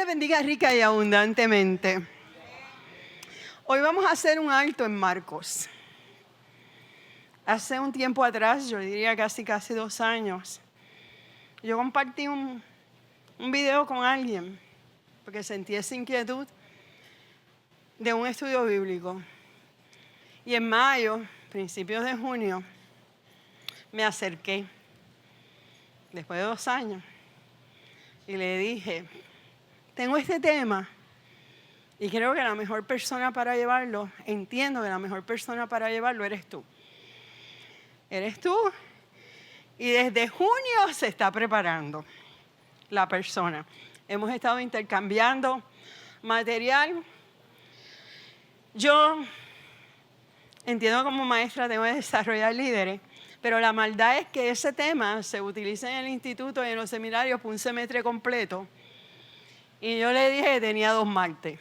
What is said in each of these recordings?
les bendiga rica y abundantemente. Hoy vamos a hacer un alto en Marcos. Hace un tiempo atrás, yo diría casi 2 años, yo compartí un video con alguien porque sentí esa inquietud de un estudio bíblico. Y en mayo, principios de junio, me acerqué, después de 2 años, y le dije, tengo este tema y creo que la mejor persona para llevarlo, entiendo que la mejor persona para llevarlo eres tú. Eres tú, y desde junio se está preparando la persona. Hemos estado intercambiando material. Yo entiendo como maestra tengo que desarrollar líderes, pero la maldad es que ese tema se utiliza en el instituto y en los seminarios por un semestre completo. Y yo le dije que tenía 2 martes.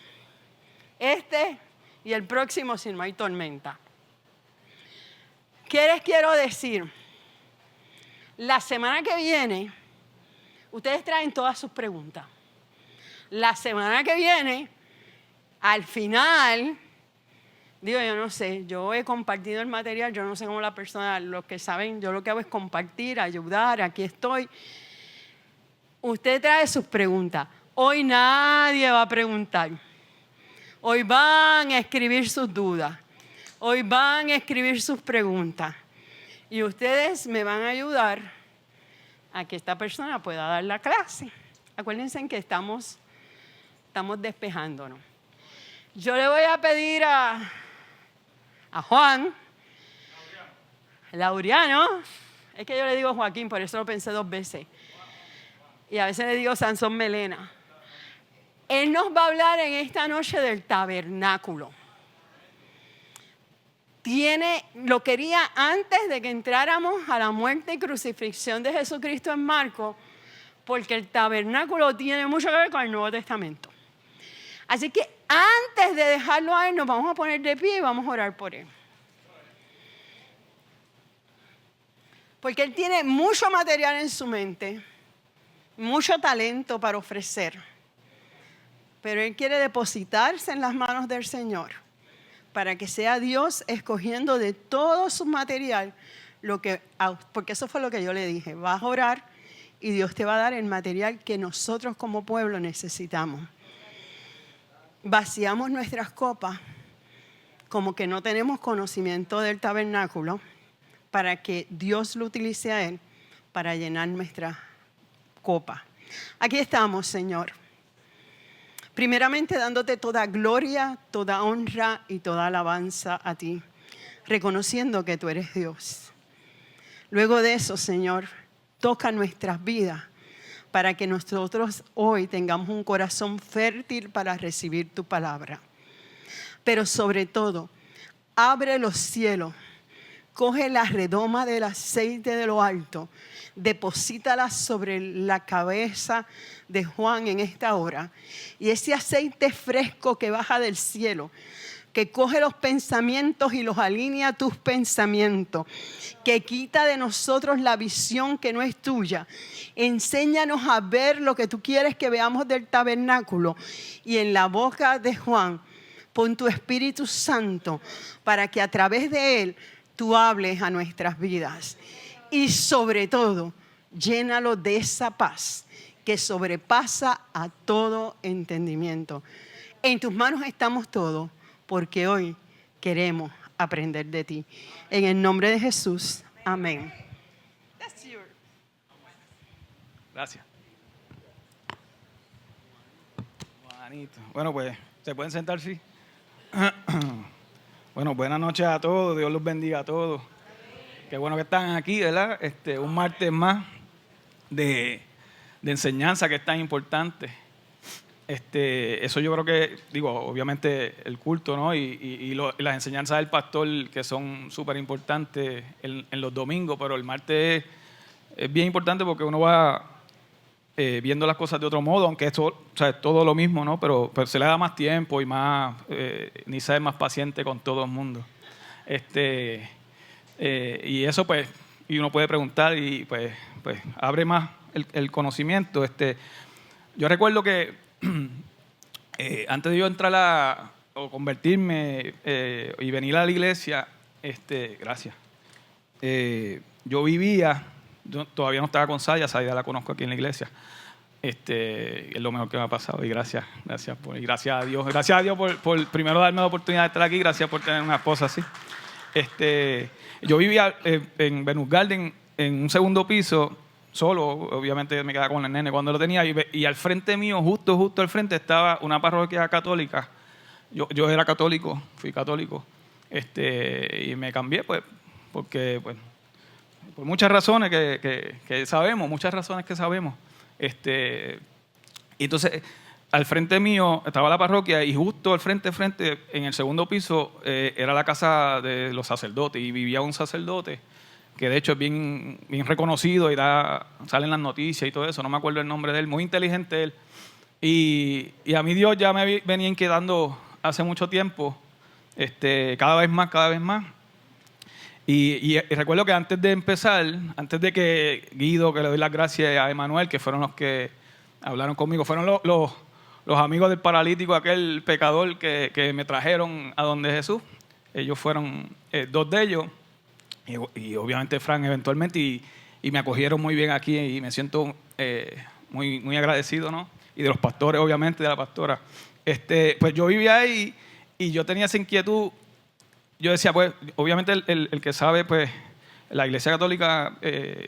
Este y el próximo si no hay tormenta. ¿Qué les quiero decir? La semana que viene, ustedes traen todas sus preguntas. La semana que viene, al final, digo, yo no sé, yo he compartido el material, yo no sé cómo la persona, los que saben, yo lo que hago es compartir, ayudar, aquí estoy. Usted trae sus preguntas. Hoy nadie va a preguntar. Hoy van a escribir sus dudas. Hoy van a escribir sus preguntas. Y ustedes me van a ayudar a que esta persona pueda dar la clase. Acuérdense en que estamos despejándonos. Yo le voy a pedir a Juan, Laureano, es que yo le digo Joaquín, por eso lo pensé 2 veces. Y a veces le digo Sansón Melena. Él nos va a hablar en esta noche del tabernáculo. Lo quería antes de que entráramos a la muerte y crucifixión de Jesucristo en Marcos, porque el tabernáculo tiene mucho que ver con el Nuevo Testamento. Así que antes de dejarlo a él, nos vamos a poner de pie y vamos a orar por él. Porque él tiene mucho material en su mente, mucho talento para ofrecer. Pero él quiere depositarse en las manos del Señor para que sea Dios escogiendo de todo su material porque eso fue lo que yo le dije. Vas a orar y Dios te va a dar el material que nosotros como pueblo necesitamos. Vaciamos nuestras copas como que no tenemos conocimiento del tabernáculo para que Dios lo utilice a él para llenar nuestra copa. Aquí estamos, Señor. Primeramente dándote toda gloria, toda honra y toda alabanza a ti, reconociendo que tú eres Dios. Luego de eso, Señor, toca nuestras vidas para que nosotros hoy tengamos un corazón fértil para recibir tu palabra. Pero sobre todo, abre los cielos, coge la redoma del aceite de lo alto, deposítala sobre la cabeza de Juan en esta hora. Y ese aceite fresco que baja del cielo, que coge los pensamientos y los alinea a tus pensamientos, que quita de nosotros la visión que no es tuya. Enséñanos a ver lo que tú quieres que veamos del tabernáculo. Y en la boca de Juan, pon tu Espíritu Santo para que a través de él tú hables a nuestras vidas. Y sobre todo, llénalo de esa paz que sobrepasa a todo entendimiento. En tus manos estamos todos, porque hoy queremos aprender de ti. En el nombre de Jesús, amén. Gracias. Juanito. Bueno, pues, ¿se pueden sentar? Sí. Bueno, buenas noches a todos. Dios los bendiga a todos. Qué bueno que están aquí, ¿verdad? Un martes más de enseñanza que es tan importante. Eso yo creo que, obviamente el culto, ¿no? Y las enseñanzas del pastor que son súper importantes en los domingos, pero el martes es bien importante porque uno va viendo las cosas de otro modo, aunque es todo lo mismo, ¿no? Pero se le da más tiempo y más, Nisa es más paciente con todo el mundo. Y eso pues, y uno puede preguntar y pues abre más el conocimiento. Yo recuerdo que antes de yo entrar o convertirme y venir a la iglesia, gracias. Yo vivía, todavía no estaba con Saya la conozco aquí en la iglesia. Es lo mejor que me ha pasado y gracias a Dios por primero darme la oportunidad de estar aquí, gracias por tener una esposa así. Yo vivía en Venus Garden en un segundo piso, solo, obviamente me quedaba con el nene cuando lo tenía, y al frente mío, justo al frente, estaba una parroquia católica. Yo era católico, fui católico, y me cambié, pues, porque, pues, por muchas razones que sabemos, y entonces, al frente mío estaba la parroquia y justo al frente, en el segundo piso, era la casa de los sacerdotes y vivía un sacerdote que de hecho es bien reconocido y salen las noticias y todo eso, no me acuerdo el nombre de él, muy inteligente él. Y a mí Dios ya me venía inquietando hace mucho tiempo, cada vez más. Y recuerdo que antes de empezar, antes de que Guido, que le doy las gracias, a Emanuel, que fueron los que hablaron conmigo, fueron los amigos del paralítico, aquel pecador que me trajeron a donde Jesús. Ellos fueron dos de ellos, y obviamente Fran eventualmente, y me acogieron muy bien aquí y me siento muy agradecido, ¿no? Y de los pastores, obviamente, de la pastora. Pues yo vivía ahí y yo tenía esa inquietud. Yo decía, pues, obviamente el que sabe, pues, la Iglesia Católica,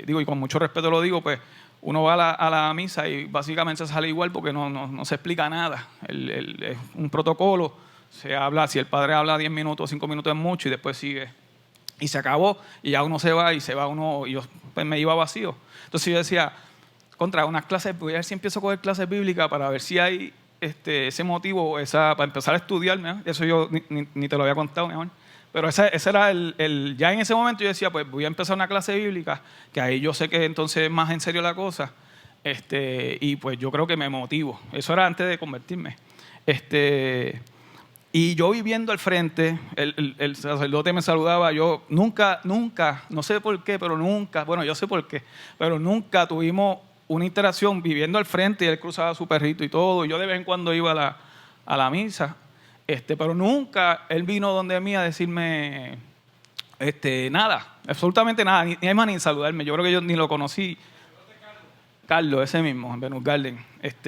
digo, y con mucho respeto lo digo, pues, uno va a la misa y básicamente sale igual porque no se explica nada. Es un protocolo, se habla, si el padre habla 10 minutos, 5 minutos es mucho y después sigue. Y se acabó y ya uno se va uno, y yo pues, me iba vacío. Entonces yo decía, unas clases, voy a ver si empiezo a coger clases bíblicas para ver si hay ese motivo, para empezar a estudiar, ¿no? Eso yo ni te lo había contado, mi amor. Pero ese era ya en ese momento yo decía, pues voy a empezar una clase bíblica, que ahí yo sé que entonces es más en serio la cosa, y pues yo creo que me motivo. Eso era antes de convertirme. Y yo viviendo al frente, el sacerdote me saludaba, yo nunca, no sé por qué, pero nunca, bueno, yo sé por qué, pero nunca tuvimos una interacción viviendo al frente y él cruzaba su perrito y todo, y yo de vez en cuando iba a la misa. Pero nunca él vino donde mí a decirme nada, absolutamente nada, ni saludarme. Yo creo que yo ni lo conocí. Carlos, ese mismo, en Venus Garden.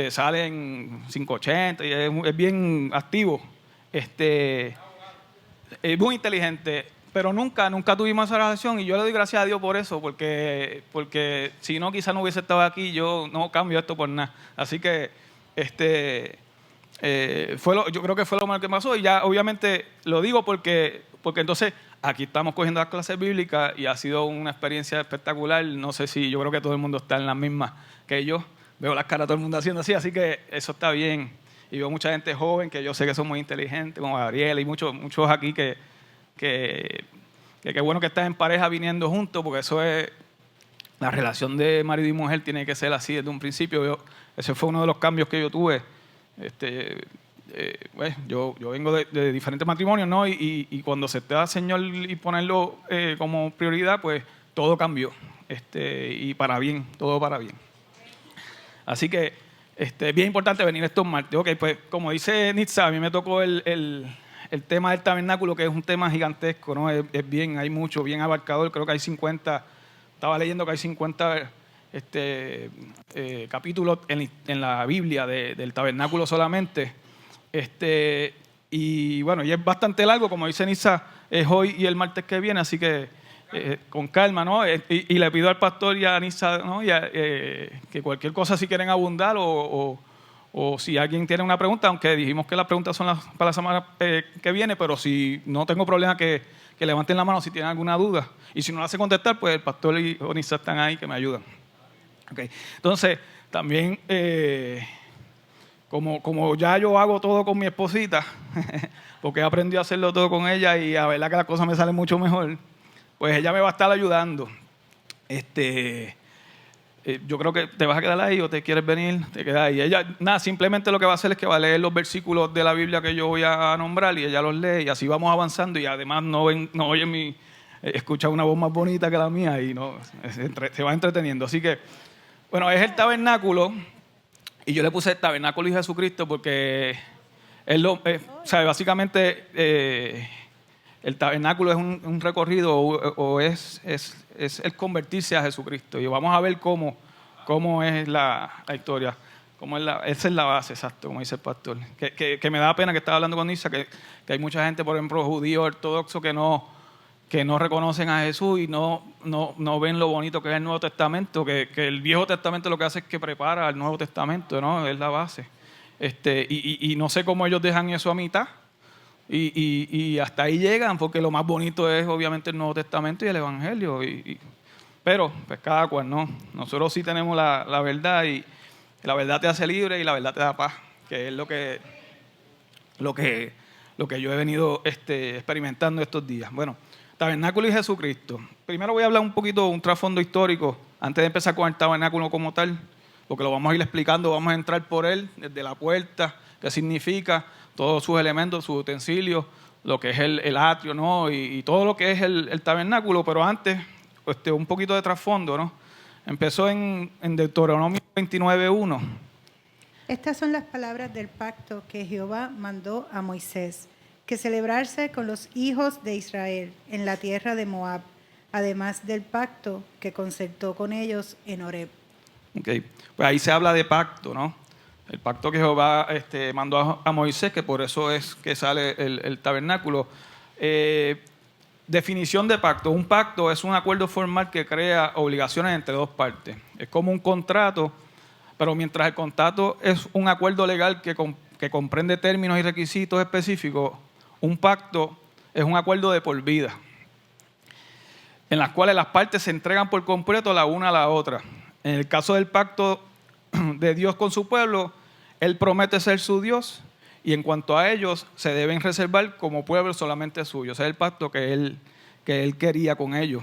Sale en 580 y es bien activo. Es muy inteligente, pero nunca tuvimos esa relación y yo le doy gracias a Dios por eso, porque si no, quizás no hubiese estado aquí, yo no cambio esto por nada. Así que yo creo que fue lo mal que pasó y ya obviamente lo digo porque entonces aquí estamos cogiendo las clases bíblicas y ha sido una experiencia espectacular. No sé si yo creo que todo el mundo está en las mismas que yo. Veo las caras de todo el mundo haciendo así que eso está bien. Y veo mucha gente joven que yo sé que son muy inteligentes, como Gabriel y muchos aquí que qué bueno que están en pareja viniendo juntos, porque eso es, la relación de marido y mujer tiene que ser así desde un principio. Ese fue uno de los cambios que yo tuve. Yo vengo de diferentes matrimonios, ¿no? Y cuando se te da Señor y ponerlo como prioridad, pues todo cambió. Y para bien, todo para bien. Así que bien importante venir estos martes. Ok, pues como dice Nitza, a mí me tocó el tema del tabernáculo, que es un tema gigantesco, ¿no? Es bien, hay mucho, bien abarcador. Creo que hay 50, estaba leyendo que hay 50 capítulos en la Biblia del tabernáculo solamente. Y bueno, y es bastante largo, como dice Nitza, es hoy y el martes que viene, así que con calma, ¿no? Y le pido al pastor y a Nitza, ¿no? Que cualquier cosa, si quieren abundar o si alguien tiene una pregunta, aunque dijimos que las preguntas son para la semana que viene, pero si no tengo problema que levanten la mano si tienen alguna duda. Y si no la hace contestar, pues el pastor y Nitza están ahí que me ayudan. Okay. Entonces, también, como ya yo hago todo con mi esposita, porque he aprendido a hacerlo todo con ella y a verdad que las cosas me salen mucho mejor, pues ella me va a estar ayudando. Yo creo que te vas a quedar ahí o te quieres venir, te quedas ahí. Ella, nada, simplemente lo que va a hacer es que va a leer los versículos de la Biblia que yo voy a nombrar y ella los lee y así vamos avanzando y además no oye escucha una voz más bonita que la mía y se va entreteniendo. Así que, bueno, es el tabernáculo Y yo le puse Tabernáculo y Jesucristo porque básicamente el tabernáculo es un recorrido o es el convertirse a Jesucristo. Y vamos a ver cómo es la historia. Esa es la base, exacto, como dice el pastor. Que me da pena que estaba hablando con Nisa, que hay mucha gente, por ejemplo, judíos ortodoxos que no reconocen a Jesús y no ven lo bonito que es el Nuevo Testamento, que el Viejo Testamento lo que hace es que prepara al Nuevo Testamento, ¿no? Es la base. Y no sé cómo ellos dejan eso a mitad y hasta ahí llegan, porque lo más bonito es obviamente el Nuevo Testamento y el Evangelio. Pero pues cada cual, ¿no? Nosotros sí tenemos la verdad y la verdad te hace libre y la verdad te da paz, que es lo que yo he venido experimentando estos días. Bueno, Tabernáculo y Jesucristo. Primero voy a hablar un poquito, un trasfondo histórico, antes de empezar con el tabernáculo como tal, porque lo vamos a ir explicando, vamos a entrar por él, desde la puerta, qué significa, todos sus elementos, sus utensilios, lo que es el atrio, ¿no? Y todo lo que es el tabernáculo, pero antes, un poquito de trasfondo, ¿no? Empezó en Deuteronomio 29:1. Estas son las palabras del pacto que Jehová mandó a Moisés, que celebrarse con los hijos de Israel en la tierra de Moab, además del pacto que concertó con ellos en Horeb. Okay. Pues ahí se habla de pacto, ¿no? El pacto que Jehová mandó a Moisés, que por eso es que sale el tabernáculo. Definición de pacto. Un pacto es un acuerdo formal que crea obligaciones entre dos partes. Es como un contrato, pero mientras el contrato es un acuerdo legal que comprende términos y requisitos específicos, un pacto es un acuerdo de por vida, en las cuales las partes se entregan por completo la una a la otra. En el caso del pacto de Dios con su pueblo, Él promete ser su Dios y en cuanto a ellos se deben reservar como pueblo solamente suyo. Ese es el pacto que él quería con ellos.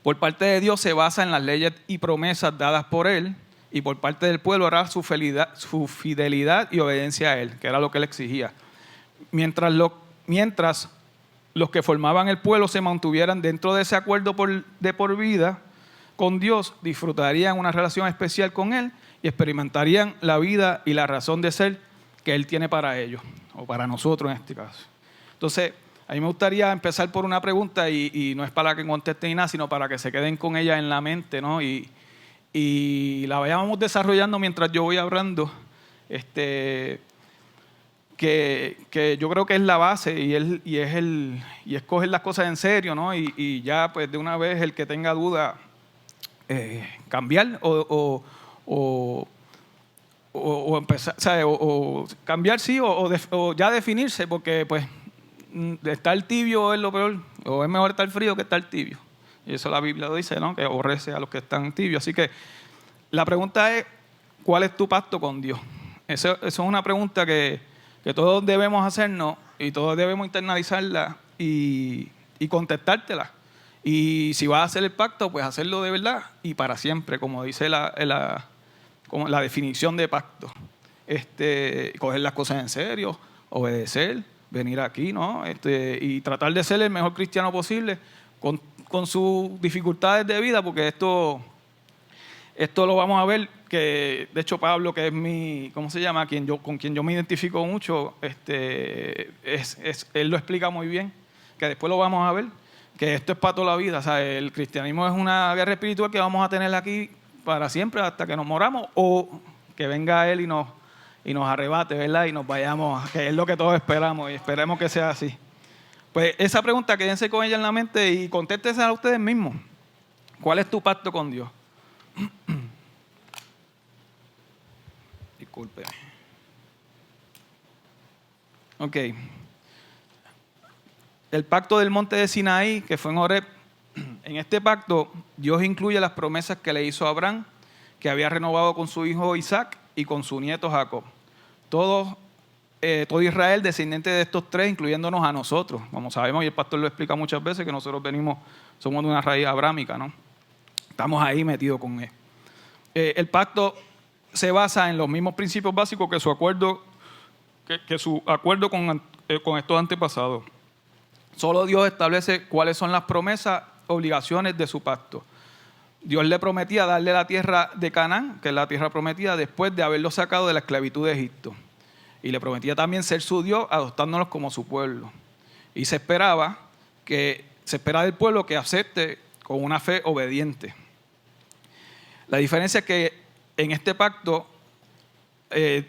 Por parte de Dios se basa en las leyes y promesas dadas por Él y por parte del pueblo era su fidelidad y obediencia a Él, que era lo que Él exigía. Mientras los que formaban el pueblo se mantuvieran dentro de ese acuerdo de por vida con Dios, disfrutarían una relación especial con Él y experimentarían la vida y la razón de ser que Él tiene para ellos, o para nosotros en este caso. Entonces, a mí me gustaría empezar por una pregunta y no es para que contesten ni nada, sino para que se queden con ella en la mente, ¿no? Y la vayamos desarrollando mientras yo voy hablando, que yo creo que es la base y es coger las cosas en serio, ¿no? Y ya pues de una vez el que tenga duda, cambiar o empezar, ¿sabes? O cambiar sí o ya definirse, porque pues estar tibio es lo peor, o es mejor estar frío que estar tibio. Y eso la Biblia lo dice, ¿no? Que aborrece a los que están tibios. Así que la pregunta es, ¿cuál es tu pacto con Dios? Eso es una pregunta que todos debemos hacernos y todos debemos internalizarla y contestártela. Y si vas a hacer el pacto, pues hacerlo de verdad y para siempre, como dice como la definición de pacto. Coger las cosas en serio, obedecer, venir aquí, ¿no? Y tratar de ser el mejor cristiano posible con sus dificultades de vida, porque esto lo vamos a ver, que de hecho Pablo, que es mi, ¿cómo se llama? Con quien yo me identifico mucho, él lo explica muy bien, que después lo vamos a ver, que esto es para toda la vida. O sea, el cristianismo es una guerra espiritual que vamos a tener aquí para siempre hasta que nos moramos, o que venga Él y nos arrebate, ¿verdad? Y nos vayamos, que es lo que todos esperamos y esperemos que sea así. Pues esa pregunta quédense con ella en la mente y contéstense a ustedes mismos. ¿Cuál es tu pacto con Dios? Disculpe. Ok. El pacto del monte de Sinaí, que fue en Horeb. En este pacto, Dios incluye las promesas que le hizo a Abraham, que había renovado con su hijo Isaac y con su nieto Jacob. Todo Israel, descendiente de estos tres, incluyéndonos a nosotros. Como sabemos, y el pastor lo explica muchas veces, que nosotros somos de una raíz abrámica, ¿no? Estamos ahí metidos con él. El pacto se basa en los mismos principios básicos que su acuerdo con estos antepasados. Solo Dios establece cuáles son las promesas, obligaciones de su pacto. Dios le prometía darle la tierra de Canaán, que es la tierra prometida, después de haberlo sacado de la esclavitud de Egipto. Y le prometía también ser su Dios, adoptándolos como su pueblo. Y se espera del pueblo que acepte con una fe obediente. La diferencia es que en este pacto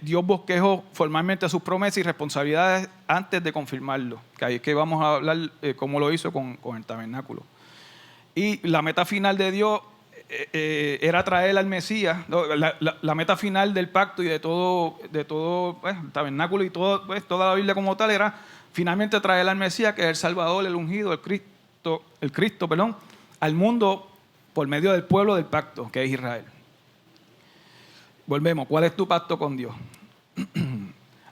Dios bosquejó formalmente sus promesas y responsabilidades antes de confirmarlo. Que ahí es que vamos a hablar cómo lo hizo con el tabernáculo. Y la meta final de Dios era traer al Mesías. La meta final del pacto y de todo el tabernáculo y toda la Biblia como tal era finalmente traer al Mesías, que es el Salvador, el ungido, el Cristo, al mundo por medio del pueblo del pacto, que es Israel. Volvemos, ¿cuál es tu pacto con Dios?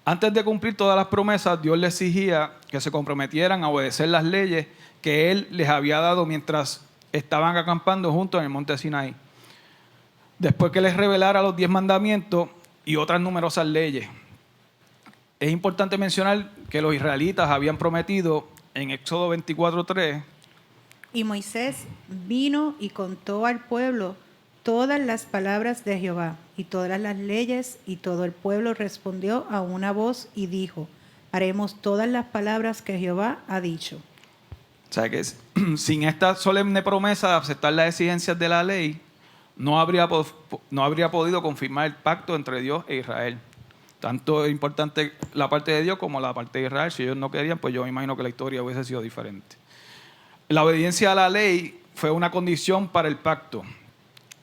Antes de cumplir todas las promesas, Dios les exigía que se comprometieran a obedecer las leyes que Él les había dado mientras estaban acampando juntos en el monte Sinaí. Después que les revelara los 10 mandamientos y otras numerosas leyes. Es importante mencionar que los israelitas habían prometido en Éxodo 24:3. Y Moisés vino y contó al pueblo todas las palabras de Jehová y todas las leyes, y todo el pueblo respondió a una voz y dijo: haremos todas las palabras que Jehová ha dicho. O sea que sin esta solemne promesa de aceptar las exigencias de la ley, no habría podido confirmar el pacto entre Dios e Israel. Tanto es importante la parte de Dios como la parte de Israel. Si ellos no querían, pues yo me imagino que la historia hubiese sido diferente. La obediencia a la ley fue una condición para el pacto.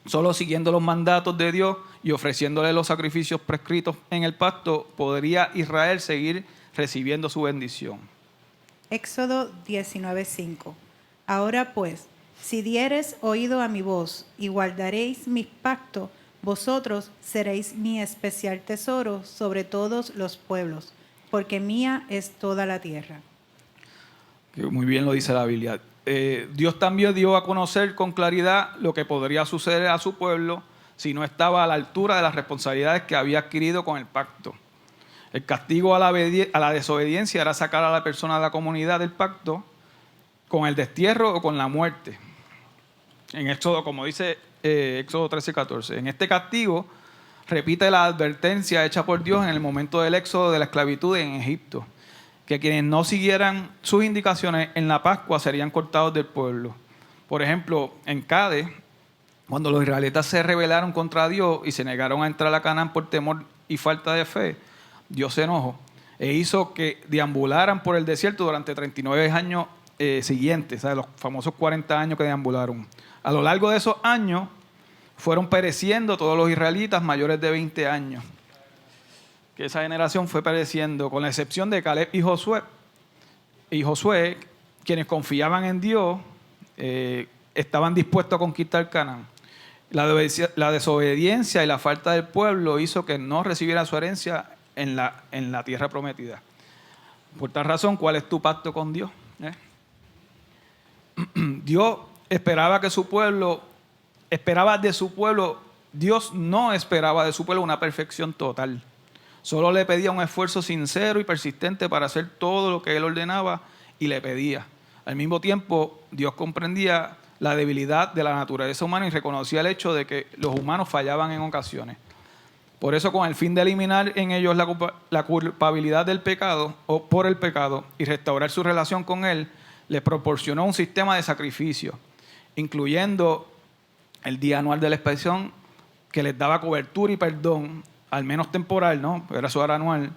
Solo siguiendo los mandatos de Dios y ofreciéndole los sacrificios prescritos en el pacto, podría Israel seguir recibiendo su bendición. Éxodo 19:5. Ahora pues, si diereis oído a mi voz y guardaréis mis pactos, vosotros seréis mi especial tesoro sobre todos los pueblos, porque mía es toda la tierra. Muy bien lo dice la Biblia. Dios también dio a conocer con claridad lo que podría suceder a su pueblo si no estaba a la altura de las responsabilidades que había adquirido con el pacto. El castigo a la desobediencia era sacar a la persona de la comunidad del pacto con el destierro o con la muerte. En Éxodo, como dice Éxodo 13:14, en este castigo repite la advertencia hecha por Dios en el momento del éxodo de la esclavitud en Egipto, que quienes no siguieran sus indicaciones en la Pascua serían cortados del pueblo. Por ejemplo, en Cades, cuando los israelitas se rebelaron contra Dios y se negaron a entrar a Canaán por temor y falta de fe, Dios se enojó e hizo que deambularan por el desierto durante 39 años siguientes, ¿sabes? Los famosos 40 años que deambularon. A lo largo de esos años fueron pereciendo todos los israelitas mayores de 20 años. Que esa generación fue pereciendo, con la excepción de Caleb y Josué, quienes confiaban en Dios, estaban dispuestos a conquistar Canaán. La desobediencia y la falta del pueblo hizo que no recibiera su herencia en la tierra prometida. Por tal razón, ¿cuál es tu pacto con Dios? Dios esperaba de su pueblo, Dios no esperaba de su pueblo una perfección total. Solo le pedía un esfuerzo sincero y persistente para hacer todo lo que Él ordenaba y le pedía. Al mismo tiempo, Dios comprendía la debilidad de la naturaleza humana y reconocía el hecho de que los humanos fallaban en ocasiones. Por eso, con el fin de eliminar en ellos la culpabilidad del pecado o por el pecado y restaurar su relación con Él, les proporcionó un sistema de sacrificio, incluyendo el día anual de la expiación, que les daba cobertura y perdón, al menos temporal, ¿no? Era su hora anual,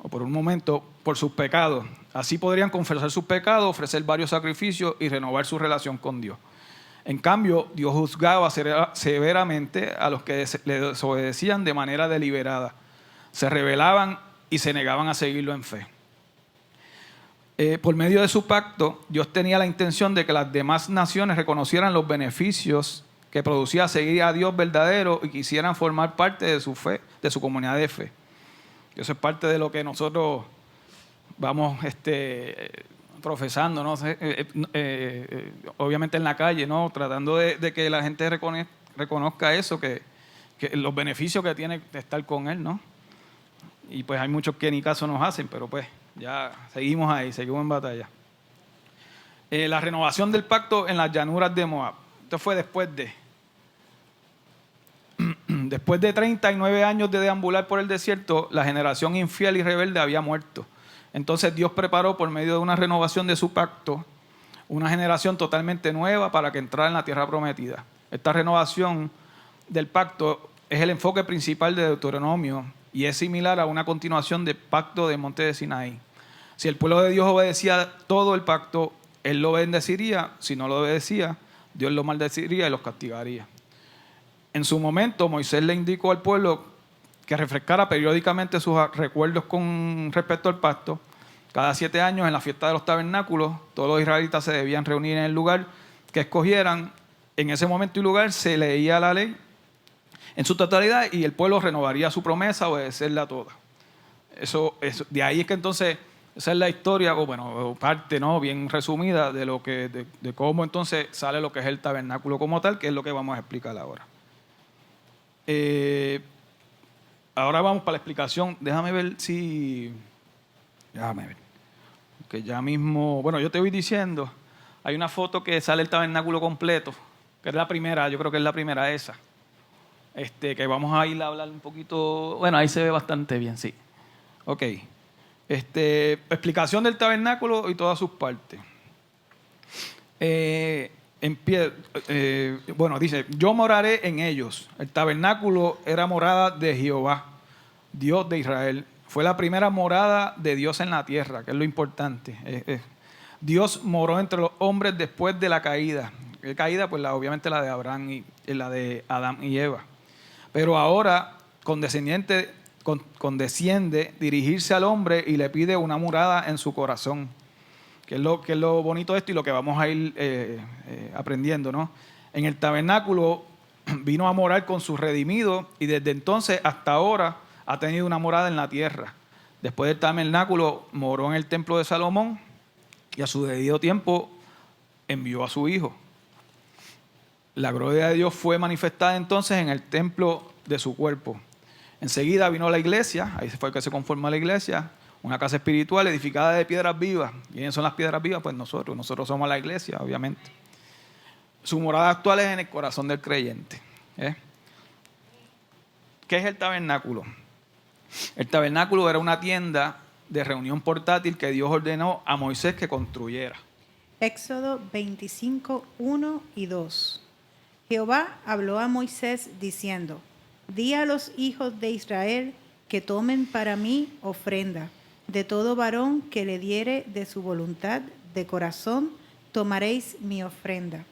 o por un momento, por sus pecados. Así podrían confesar sus pecados, ofrecer varios sacrificios y renovar su relación con Dios. En cambio, Dios juzgaba severamente a los que le desobedecían de manera deliberada. Se rebelaban y se negaban a seguirlo en fe. Por medio de su pacto, Dios tenía la intención de que las demás naciones reconocieran los beneficios que producía seguir a Dios verdadero y quisieran formar parte de su fe, de su comunidad de fe. Eso es parte de lo que nosotros vamos profesando, ¿no? Obviamente en la calle, ¿no? Tratando de que la gente reconozca eso, que los beneficios que tiene de estar con Él, ¿no? Y pues hay muchos que ni caso nos hacen, pero pues ya seguimos ahí, seguimos en batalla. La renovación del pacto en las llanuras de Moab. Esto fue después de. después de 39 años de deambular por el desierto, la generación infiel y rebelde había muerto. Entonces Dios preparó por medio de una renovación de su pacto una generación totalmente nueva para que entrara en la tierra prometida. Esta renovación del pacto es el enfoque principal de Deuteronomio y es similar a una continuación del pacto del monte de Sinaí. Si el pueblo de Dios obedecía todo el pacto, Él lo bendeciría. Si no lo obedecía, Dios lo maldeciría y los castigaría. En su momento, Moisés le indicó al pueblo que refrescara periódicamente sus recuerdos con respecto al pacto. Cada 7 años, en la fiesta de los tabernáculos, todos los israelitas se debían reunir en el lugar que escogieran. En ese momento y lugar se leía la ley en su totalidad y el pueblo renovaría su promesa, obedecerla toda. De ahí es que entonces, esa es la historia, o bueno, parte, ¿no?, bien resumida de cómo entonces sale lo que es el tabernáculo como tal, que es lo que vamos a explicar ahora. Ahora vamos para la explicación. Déjame ver. Que ya mismo, bueno, yo te voy diciendo, hay una foto que sale el tabernáculo completo, que es la primera, yo creo que es la primera esa. Que vamos a ir a hablar un poquito, bueno, ahí se ve bastante bien, sí. Ok. Explicación del tabernáculo y todas sus partes. Bueno, dice, yo moraré en ellos. El tabernáculo era morada de Jehová, Dios de Israel. Fue la primera morada de Dios en la tierra, que es lo importante. Dios moró entre los hombres después de la caída. ¿Qué caída? Pues obviamente la de Abraham y la de Adán y Eva. Pero ahora condesciende dirigirse al hombre y le pide una morada en su corazón. Que es lo bonito de esto y lo que vamos a ir aprendiendo, ¿no? En el tabernáculo vino a morar con sus redimidos y desde entonces hasta ahora ha tenido una morada en la tierra. Después del tabernáculo moró en el templo de Salomón y a su debido tiempo envió a su hijo. La gloria de Dios fue manifestada entonces en el templo de su cuerpo. Enseguida vino la iglesia, ahí fue que se conformó la iglesia, una casa espiritual edificada de piedras vivas. ¿Quiénes son las piedras vivas? Pues nosotros somos la iglesia, obviamente. Su morada actual es en el corazón del creyente. ¿Qué es el tabernáculo? El tabernáculo era una tienda de reunión portátil que Dios ordenó a Moisés que construyera. Éxodo 25, 1 y 2. Jehová habló a Moisés diciendo: Di a los hijos de Israel que tomen para mí ofrenda. De todo varón que le diere de su voluntad de corazón, tomaréis mi ofrenda.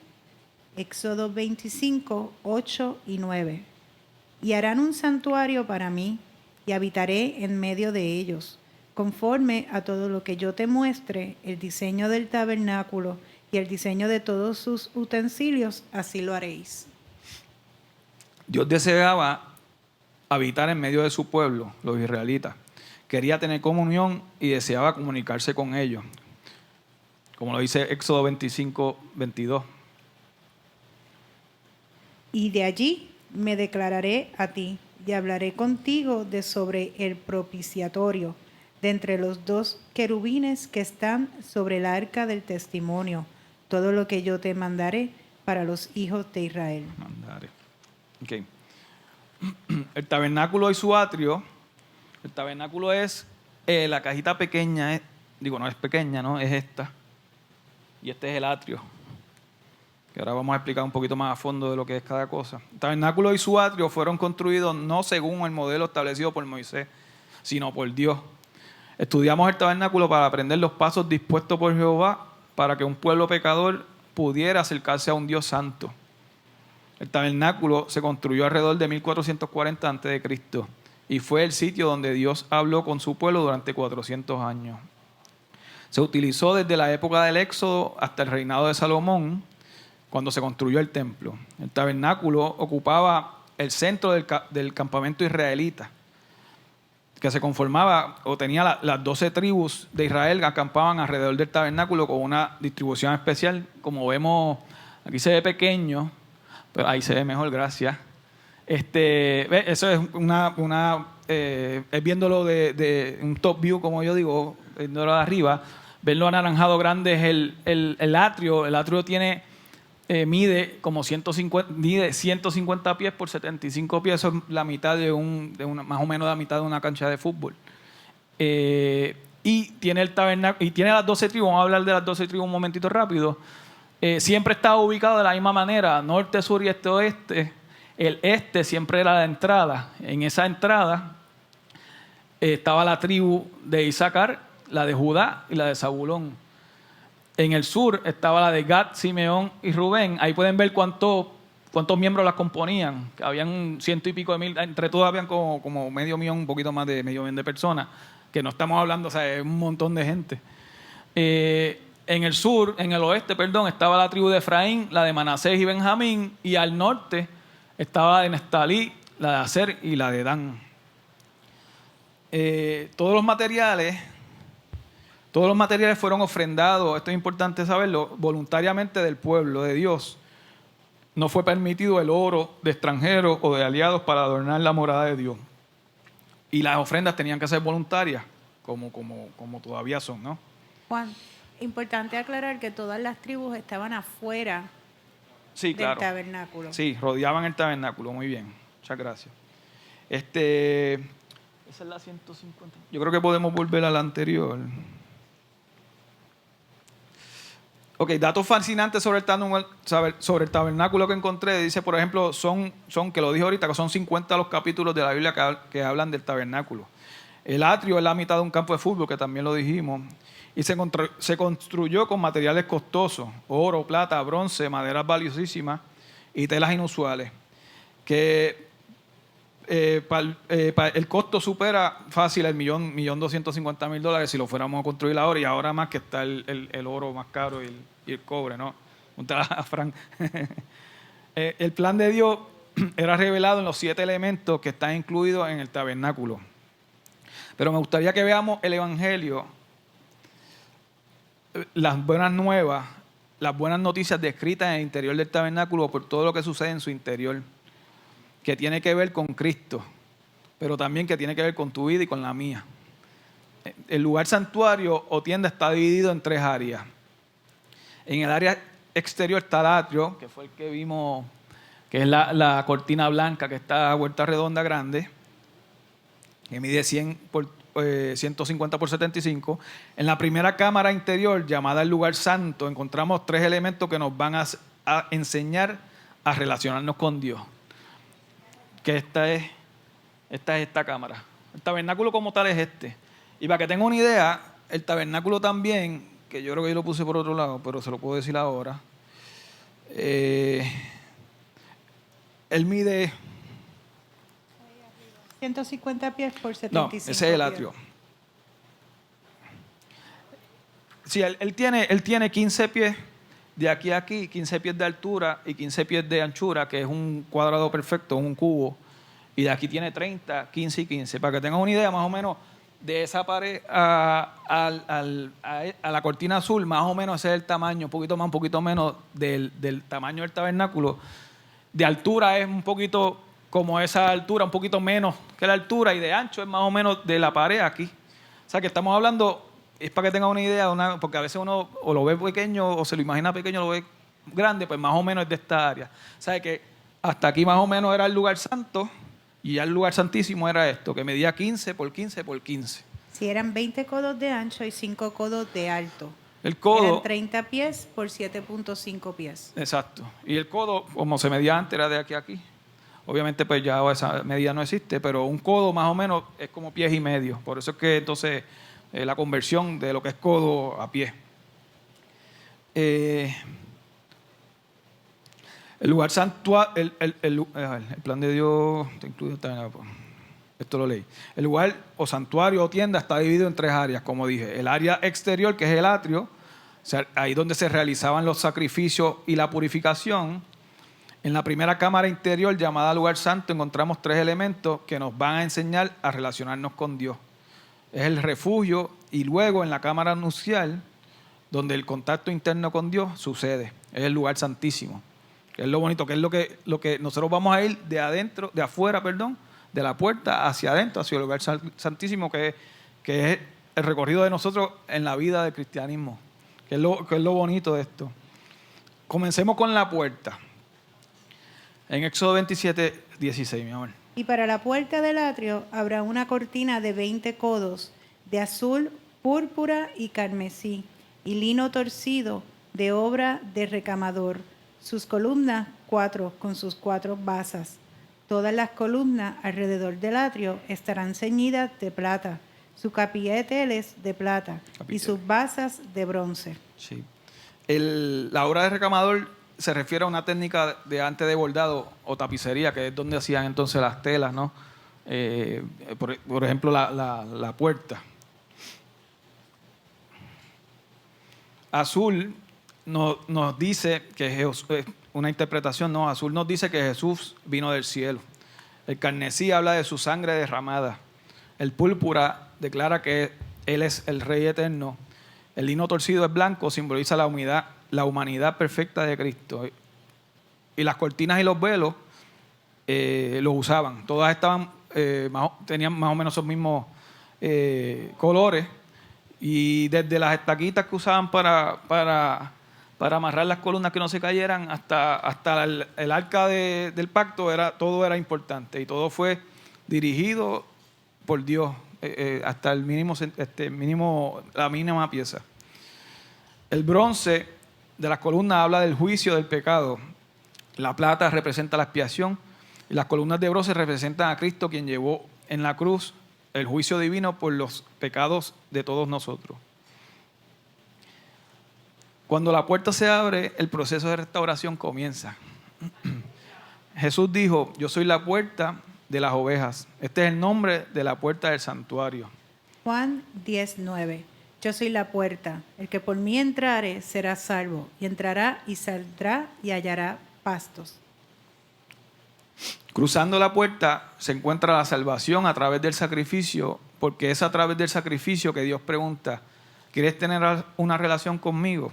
Éxodo 25, 8 y 9. Y harán un santuario para mí, y habitaré en medio de ellos. Conforme a todo lo que yo te muestre, el diseño del tabernáculo y el diseño de todos sus utensilios, así lo haréis. Dios deseaba habitar en medio de su pueblo, los israelitas. Quería tener comunión y deseaba comunicarse con ellos. Como lo dice Éxodo 25, 22. Y de allí me declararé a ti y hablaré contigo de sobre el propiciatorio, de entre los 2 querubines que están sobre el arca del testimonio, todo lo que yo te mandaré para los hijos de Israel. Mandaré. Okay. El tabernáculo y su atrio. El tabernáculo es la cajita pequeña, no es pequeña, ¿no? Es esta. Y este es el atrio. Que ahora vamos a explicar un poquito más a fondo de lo que es cada cosa. El tabernáculo y su atrio fueron construidos no según el modelo establecido por Moisés, sino por Dios. Estudiamos el tabernáculo para aprender los pasos dispuestos por Jehová para que un pueblo pecador pudiera acercarse a un Dios santo. El tabernáculo se construyó alrededor de 1440 a.C. y fue el sitio donde Dios habló con su pueblo durante 400 años. Se utilizó desde la época del Éxodo hasta el reinado de Salomón, cuando se construyó el templo. El tabernáculo ocupaba el centro del campamento israelita, que se conformaba o tenía las 12 tribus de Israel que acampaban alrededor del tabernáculo con una distribución especial. Como vemos, aquí se ve pequeño, pero ahí se ve mejor, gracias. Eso es es viéndolo de un top view, como yo digo, viéndolo de arriba. Ver lo anaranjado grande es el atrio. El atrio tiene mide 150 pies por 75 pies, eso es la mitad más o menos la mitad de una cancha de fútbol. Y tiene el tabernáculo, y tiene las 12 tribus. Vamos a hablar de las 12 tribus un momentito rápido. Siempre estaba ubicado de la misma manera, norte, sur y este, oeste. El este siempre era la entrada. En esa entrada estaba la tribu de Isaacar, la de Judá y la de Zabulón. En el sur estaba la de Gad, Simeón y Rubén. Ahí pueden ver cuántos miembros las componían. Habían 100 y pico de mil, entre todos habían como medio millón, un poquito más de medio millón de personas, que no estamos hablando, o sea, es un montón de gente. En el oeste, estaba la tribu de Efraín, la de Manasés y Benjamín, y al norte estaba la de Neftalí, la de Aser y la de Dan. Todos los materiales fueron ofrendados, esto es importante saberlo, voluntariamente del pueblo de Dios. No fue permitido el oro de extranjeros o de aliados para adornar la morada de Dios. Y las ofrendas tenían que ser voluntarias, como todavía son, ¿no? Juan, importante aclarar que todas las tribus estaban afuera del tabernáculo. Sí, rodeaban el tabernáculo, muy bien. Muchas gracias. Esa es la 150. Yo creo que podemos volver a la anterior. Ok, datos fascinantes sobre el tabernáculo que encontré. Dice, por ejemplo, que lo dije ahorita, que son 50 los capítulos de la Biblia que hablan del tabernáculo. El atrio es la mitad de un campo de fútbol, que también lo dijimos. Y se construyó con materiales costosos, oro, plata, bronce, maderas valiosísimas y telas inusuales. Que el costo supera fácil el $1.250.000 si lo fuéramos a construir ahora, y ahora más que está el oro más caro y el cobre, ¿no? A Frank. El plan de Dios era revelado en los 7 elementos que están incluidos en el tabernáculo. Pero me gustaría que veamos el Evangelio, las buenas nuevas, las buenas noticias descritas en el interior del tabernáculo por todo lo que sucede en su interior, que tiene que ver con Cristo, pero también que tiene que ver con tu vida y con la mía. El lugar santuario o tienda está dividido en 3 áreas. En el área exterior está el atrio, que fue el que vimos, que es la cortina blanca que está a vuelta redonda grande, que mide 150 por 75. En la primera cámara interior, llamada el lugar santo, encontramos 3 elementos que nos van a enseñar a relacionarnos con Dios. Que esta es esta cámara. El tabernáculo como tal es este. Y para que tengan una idea, el tabernáculo también, que yo creo que yo lo puse por otro lado, pero se lo puedo decir ahora. Él mide 150 pies por 75 pies. No, ese es el atrio. Sí, él tiene 15 pies de aquí a aquí, 15 pies de altura y 15 pies de anchura, que es un cuadrado perfecto, un cubo. Y de aquí tiene 30, 15 y 15. Para que tengan una idea más o menos de esa pared a la cortina azul, más o menos ese es el tamaño, un poquito más, un poquito menos del tamaño del tabernáculo. De altura es un poquito como esa altura, un poquito menos que la altura, y de ancho es más o menos de la pared aquí. O sea que estamos hablando, es para que tengan una idea, porque a veces uno o lo ve pequeño o se lo imagina pequeño, lo ve grande, pues más o menos es de esta área. O sea que hasta aquí más o menos era el lugar santo, y ya el lugar santísimo era esto, que medía 15 por 15 por 15. Sí, eran 20 codos de ancho y 5 codos de alto. El codo, eran 30 pies por 7.5 pies. Exacto. Y el codo, como se medía antes, era de aquí a aquí. Obviamente, pues ya esa medida no existe, pero un codo más o menos es como pies y medio. Por eso es que entonces la conversión de lo que es codo a pie. El lugar santuario, el plan de Dios, esto lo leí. El lugar o santuario o tienda está dividido en 3 áreas, como dije. El área exterior, que es el atrio, o sea, ahí donde se realizaban los sacrificios y la purificación. En la primera cámara interior, llamada lugar santo, encontramos 3 elementos que nos van a enseñar a relacionarnos con Dios. Es el refugio, y luego en la cámara nupcial, donde el contacto interno con Dios sucede. Es el lugar santísimo. Que es lo bonito, que es lo que nosotros vamos a ir de afuera, de la puerta hacia adentro, hacia el lugar santísimo, que es el recorrido de nosotros en la vida del cristianismo, que es lo bonito de esto. comencemos con la puerta. En Éxodo 27, 16, mi amor. Y para la puerta del atrio habrá una cortina de 20 codos, de azul, púrpura y carmesí, y lino torcido, de obra de recamador. Sus columnas 4 con sus 4 basas. Todas las columnas alrededor del atrio estarán ceñidas de plata, su capiteles de plata y sus basas de bronce. Sí. La obra de recamador se refiere a una técnica de antes de bordado o tapicería, que es donde hacían entonces las telas, ¿no? Por ejemplo, la puerta. Azul nos dice que una interpretación, no, azul nos dice que Jesús vino del cielo. El carmesí habla de su sangre derramada. El púrpura declara que Él es el Rey eterno. El lino torcido es blanco, simboliza la humanidad perfecta de Cristo. Y las cortinas y los velos los usaban. Todas estaban, tenían más o menos esos mismos colores. Y desde las estaquitas que usaban para amarrar las columnas que no se cayeran hasta el arca del pacto, todo era importante. Y todo fue dirigido por Dios hasta el la mínima pieza. El bronce de las columnas habla del juicio del pecado. La plata representa la expiación y las columnas de bronce representan a Cristo, quien llevó en la cruz el juicio divino por los pecados de todos nosotros. Cuando la puerta se abre, el proceso de restauración comienza. Jesús dijo: yo soy la puerta de las ovejas. Este es el nombre de la puerta del santuario. Juan 10:9. Yo soy la puerta. El que por mí entrare será salvo, y entrará y saldrá y hallará pastos. Cruzando la puerta se encuentra la salvación a través del sacrificio, porque es a través del sacrificio que Dios pregunta: ¿quieres tener una relación conmigo?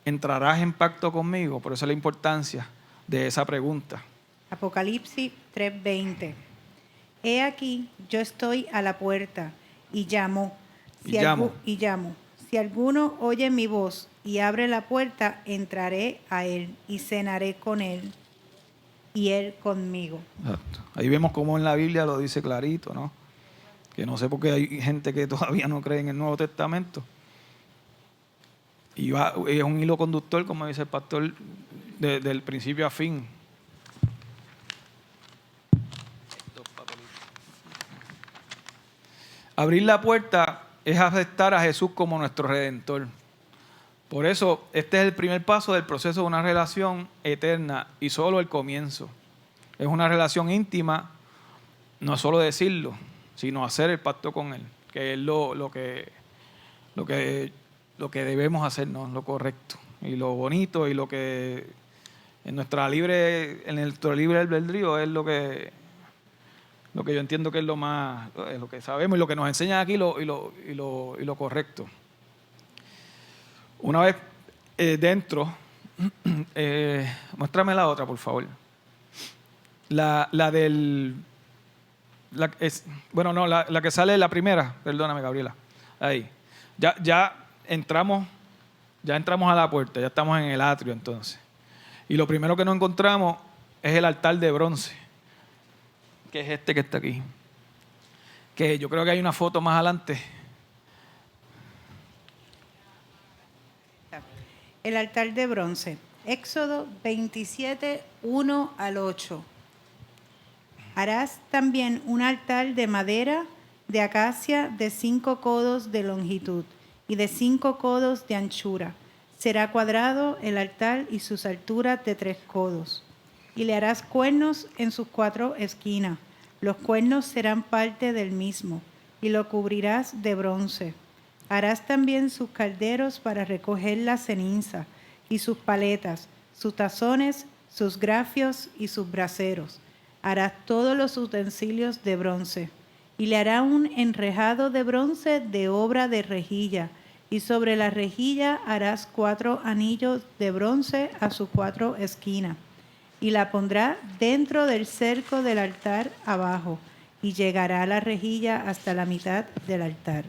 ¿Entrarás en pacto conmigo? Por eso es la importancia de esa pregunta. Apocalipsis 3:20. He aquí, yo estoy a la puerta y llamo. Si alguno oye mi voz y abre la puerta, entraré a él y cenaré con él y él conmigo. Exacto. Ahí vemos cómo en la Biblia lo dice clarito, ¿no? Que no sé por qué hay gente que todavía no cree en el Nuevo Testamento. Y es un hilo conductor, como dice el pastor, del principio a fin. Abrir la puerta es aceptar a Jesús como nuestro Redentor. Por eso, este es el primer paso del proceso de una relación eterna y solo el comienzo. Es una relación íntima, no solo decirlo, sino hacer el pacto con Él, que es lo que debemos hacer, ¿no? Lo correcto y lo bonito y lo que en nuestro libre albedrío es lo que yo entiendo que es lo que sabemos y lo que nos enseñan aquí y lo correcto. Una vez dentro, muéstrame la otra, por favor. La que sale la primera, perdóname, Gabriela. Ahí. Ya entramos a la puerta, ya estamos en el atrio entonces. Y lo primero que nos encontramos es el altar de bronce, que es este que está aquí. Que yo creo que hay una foto más adelante. El altar de bronce. Éxodo 27, 1 al 8. Harás también un altar de madera de acacia de 5 codos de longitud y de 5 codos de anchura. Será cuadrado el altar y sus alturas de 3 codos. Y le harás cuernos en sus 4 esquinas. Los cuernos serán parte del mismo, y lo cubrirás de bronce. Harás también sus calderos para recoger la ceniza, y sus paletas, sus tazones, sus grafios y sus braseros. Harás todos los utensilios de bronce. Y le hará un enrejado de bronce de obra de rejilla, y sobre la rejilla harás 4 anillos de bronce a sus 4 esquinas. Y la pondrá dentro del cerco del altar abajo, y llegará la rejilla hasta la mitad del altar.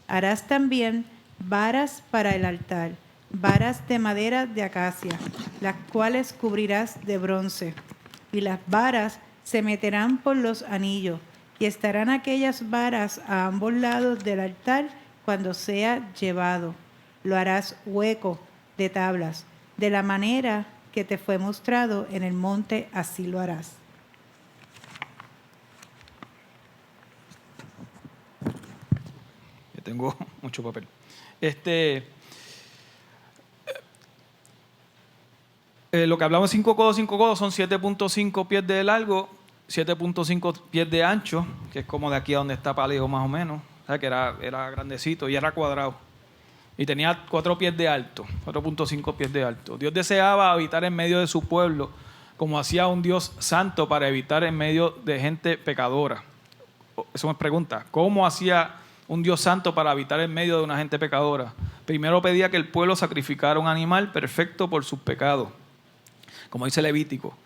Harás también varas para el altar, varas de madera de acacia, las cuales cubrirás de bronce. Y las varas se meterán por los anillos, y estarán aquellas varas a ambos lados del altar cuando sea llevado. Lo harás hueco de tablas, de la manera que te fue mostrado en el monte, así lo harás. Yo tengo mucho papel. Lo que hablamos 5 codos son 7.5 pies de largo, 7.5 pies de ancho, que es como de aquí a donde está Palejo más o menos. O sea, que era grandecito y era cuadrado. Y tenía 4 pies de alto, 4.5 pies de alto. Dios deseaba habitar en medio de su pueblo, como hacía un Dios santo para habitar en medio de gente pecadora. Eso me pregunta, ¿cómo hacía un Dios santo para habitar en medio de una gente pecadora? Primero pedía que el pueblo sacrificara un animal perfecto por sus pecados, como dice Levítico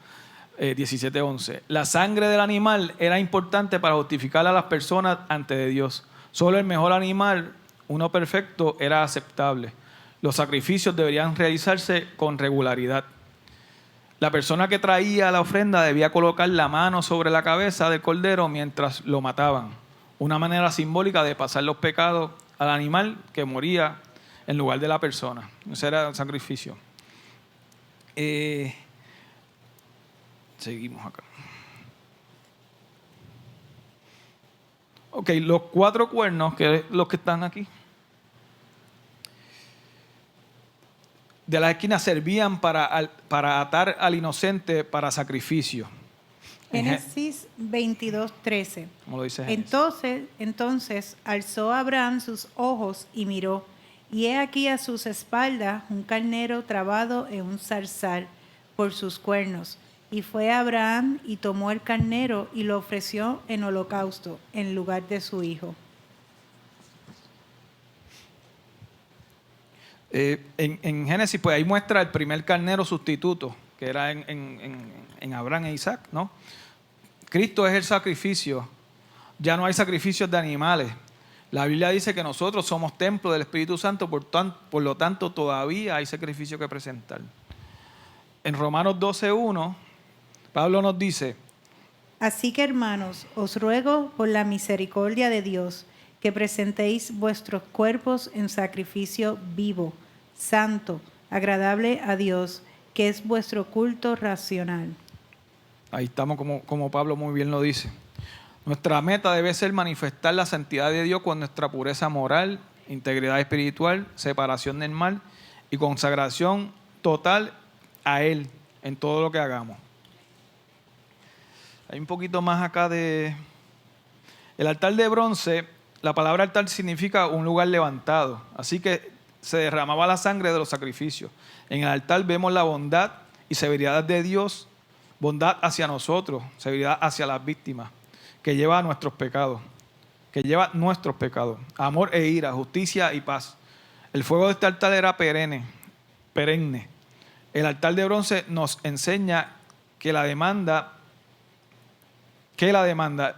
17:11. La sangre del animal era importante para justificar a las personas ante de Dios. Solo el mejor animal, uno perfecto, era aceptable. Los sacrificios deberían realizarse con regularidad. La persona que traía la ofrenda debía colocar la mano sobre la cabeza del cordero mientras lo mataban. Una manera simbólica de pasar los pecados al animal que moría en lugar de la persona. Ese era el sacrificio. Seguimos acá. Ok, los 4 cuernos, que es los que están aquí, de las esquinas servían para atar al inocente para sacrificio. Génesis 22:13. Como lo dice Génesis. Entonces alzó Abraham sus ojos y miró, y he aquí a sus espaldas un carnero trabado en un zarzal por sus cuernos. Y fue Abraham y tomó el carnero y lo ofreció en holocausto en lugar de su hijo. En Génesis, pues ahí muestra el primer carnero sustituto, que era en Abraham e Isaac, ¿no? Cristo es el sacrificio. Ya no hay sacrificios de animales. La Biblia dice que nosotros somos templo del Espíritu Santo, por lo tanto todavía hay sacrificio que presentar. En Romanos 12:1, Pablo nos dice: Así que, hermanos, os ruego por la misericordia de Dios que presentéis vuestros cuerpos en sacrificio vivo, santo, agradable a Dios, que es vuestro culto racional. Ahí estamos como Pablo muy bien lo dice. Nuestra meta debe ser manifestar la santidad de Dios con nuestra pureza moral, integridad espiritual, separación del mal y consagración total a Él en todo lo que hagamos. Hay un poquito más acá de... El altar de bronce, la palabra altar significa un lugar levantado. Así que se derramaba la sangre de los sacrificios. En el altar vemos la bondad y severidad de Dios, bondad hacia nosotros, severidad hacia las víctimas, que lleva a nuestros pecados, amor e ira, justicia y paz. El fuego de este altar era perenne. El altar de bronce nos enseña que la demanda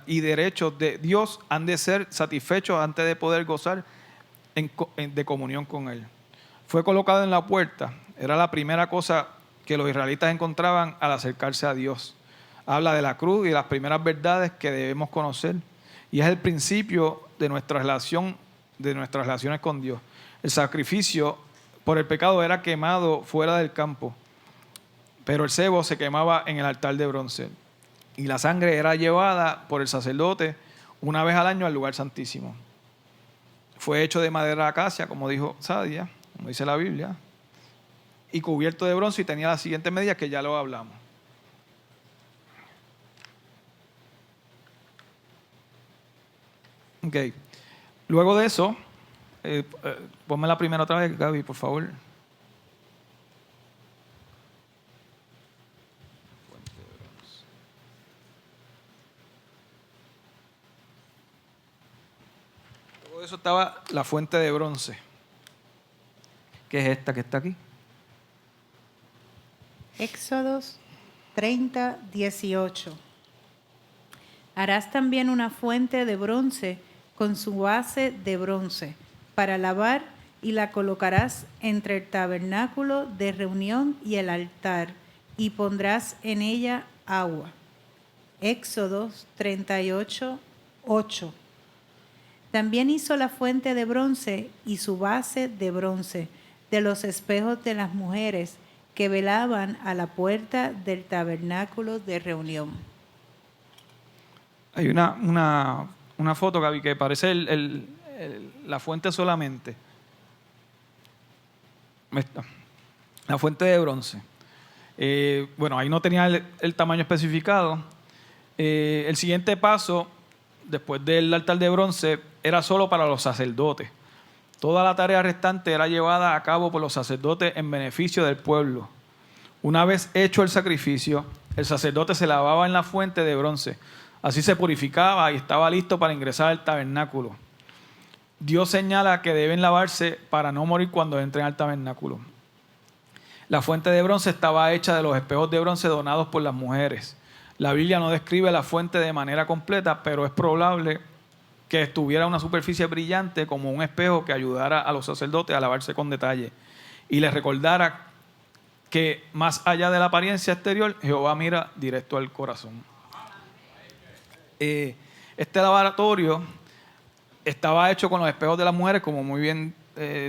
y derechos de Dios han de ser satisfechos antes de poder gozar de comunión con Él. Fue colocado en la puerta. Era la primera cosa que los israelitas encontraban al acercarse a Dios. Habla de la cruz y de las primeras verdades que debemos conocer. Y es el principio de nuestra relación, de nuestras relaciones con Dios. El sacrificio por el pecado era quemado fuera del campo, pero el cebo se quemaba en el altar de bronce. Y la sangre era llevada por el sacerdote una vez al año al lugar santísimo. Fue hecho de madera de acacia, como dijo Sadia, como dice la Biblia, y cubierto de bronce, y tenía las siguientes medidas que ya lo hablamos. Ok. Luego de eso, ponme la primera otra vez, Gaby, por favor. Luego de eso estaba la fuente de bronce, que es esta que está aquí. Éxodos 30:18. Harás también una fuente de bronce con su base de bronce para lavar y la colocarás entre el tabernáculo de reunión y el altar, y pondrás en ella agua. Éxodo 38, 8. También hizo la fuente de bronce y su base de bronce, de los espejos de las mujeres que velaban a la puerta del tabernáculo de reunión. Hay una foto, Gaby, que parece la fuente solamente. La fuente de bronce. Bueno, ahí no tenía el tamaño especificado. El siguiente paso, después del altar de bronce, era solo para los sacerdotes. Toda la tarea restante era llevada a cabo por los sacerdotes en beneficio del pueblo. Una vez hecho el sacrificio, el sacerdote se lavaba en la fuente de bronce. Así se purificaba y estaba listo para ingresar al tabernáculo. Dios señala que deben lavarse para no morir cuando entren al tabernáculo. La fuente de bronce estaba hecha de los espejos de bronce donados por las mujeres. La Biblia no describe la fuente de manera completa, pero es probable que estuviera una superficie brillante como un espejo que ayudara a los sacerdotes a lavarse con detalle y les recordara que más allá de la apariencia exterior, Jehová mira directo al corazón. Este lavatorio estaba hecho con los espejos de las mujeres, como muy bien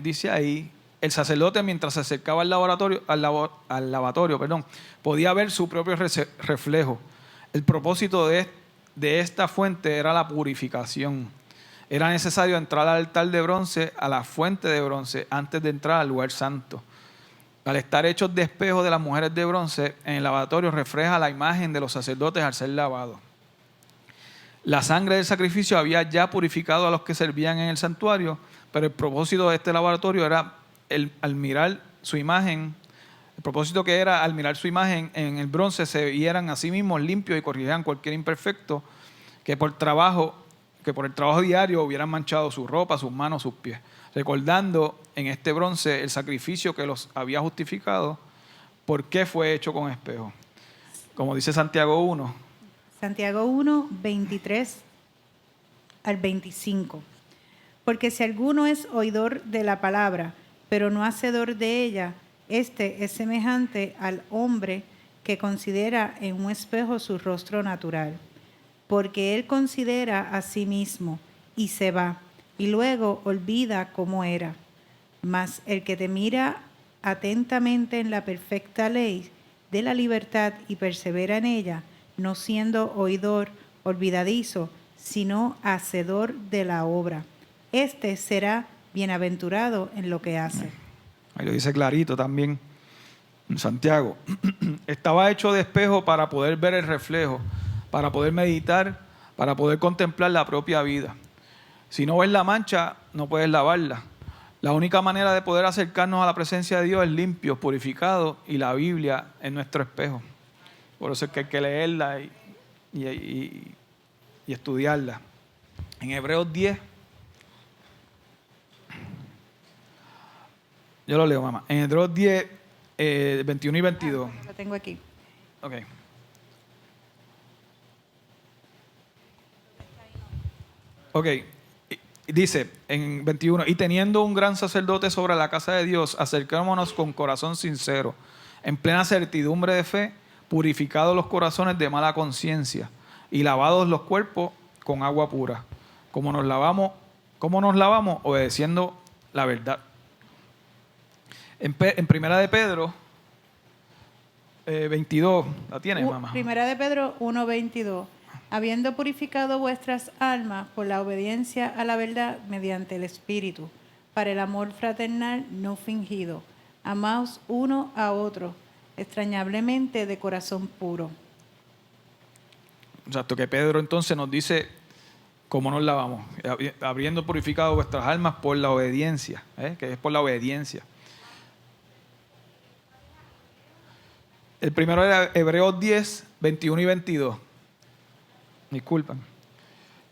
dice ahí. El sacerdote, mientras se acercaba al lavatorio, podía ver su propio reflejo. El propósito de esta fuente era la purificación. Era necesario entrar al altar de bronce, a la fuente de bronce, antes de entrar al lugar santo. Al estar hechos de espejo de las mujeres de bronce, en el lavatorio refleja la imagen de los sacerdotes al ser lavados. La sangre del sacrificio había ya purificado a los que servían en el santuario, pero el propósito de este lavatorio era al mirar su imagen. El propósito que era, al mirar su imagen en el bronce, se vieran a sí mismos limpios y corrigieran cualquier imperfecto que por el trabajo diario hubieran manchado su ropa, sus manos, sus pies. Recordando en este bronce el sacrificio que los había justificado, ¿por qué fue hecho con espejo? Como dice Santiago 1. Santiago 1, 23 al 25. Porque si alguno es oidor de la palabra, pero no hacedor de ella, este es semejante al hombre que considera en un espejo su rostro natural. Porque él considera a sí mismo y se va, y luego olvida cómo era. Mas el que te mira atentamente en la perfecta ley de la libertad y persevera en ella, no siendo oidor olvidadizo, sino hacedor de la obra. Este será bienaventurado en lo que hace. Ahí lo dice clarito también en Santiago. Estaba hecho de espejo para poder ver el reflejo, para poder meditar, para poder contemplar la propia vida. Si no ves la mancha, no puedes lavarla. La única manera de poder acercarnos a la presencia de Dios es limpio, purificado, y la Biblia es nuestro espejo. Por eso es que hay que leerla y estudiarla. En Hebreos 10, yo lo leo, mamá. En Hebreos 10, 21 y 22. Lo tengo aquí. Ok. Ok. Dice en 21, y teniendo un gran sacerdote sobre la casa de Dios, acercémonos con corazón sincero, en plena certidumbre de fe, purificados los corazones de mala conciencia y lavados los cuerpos con agua pura. ¿Cómo nos lavamos? Obedeciendo la verdad. En Primera de Pedro 22, ¿la tienes, mamá? Primera de Pedro 1:22. Habiendo purificado vuestras almas por la obediencia a la verdad mediante el Espíritu, para el amor fraternal no fingido, amaos uno a otro, extrañablemente de corazón puro. Exacto, que Pedro entonces nos dice cómo nos lavamos, habiendo purificado vuestras almas por la obediencia, que es por la obediencia. El primero era Hebreos 10, 21 y 22. Disculpen.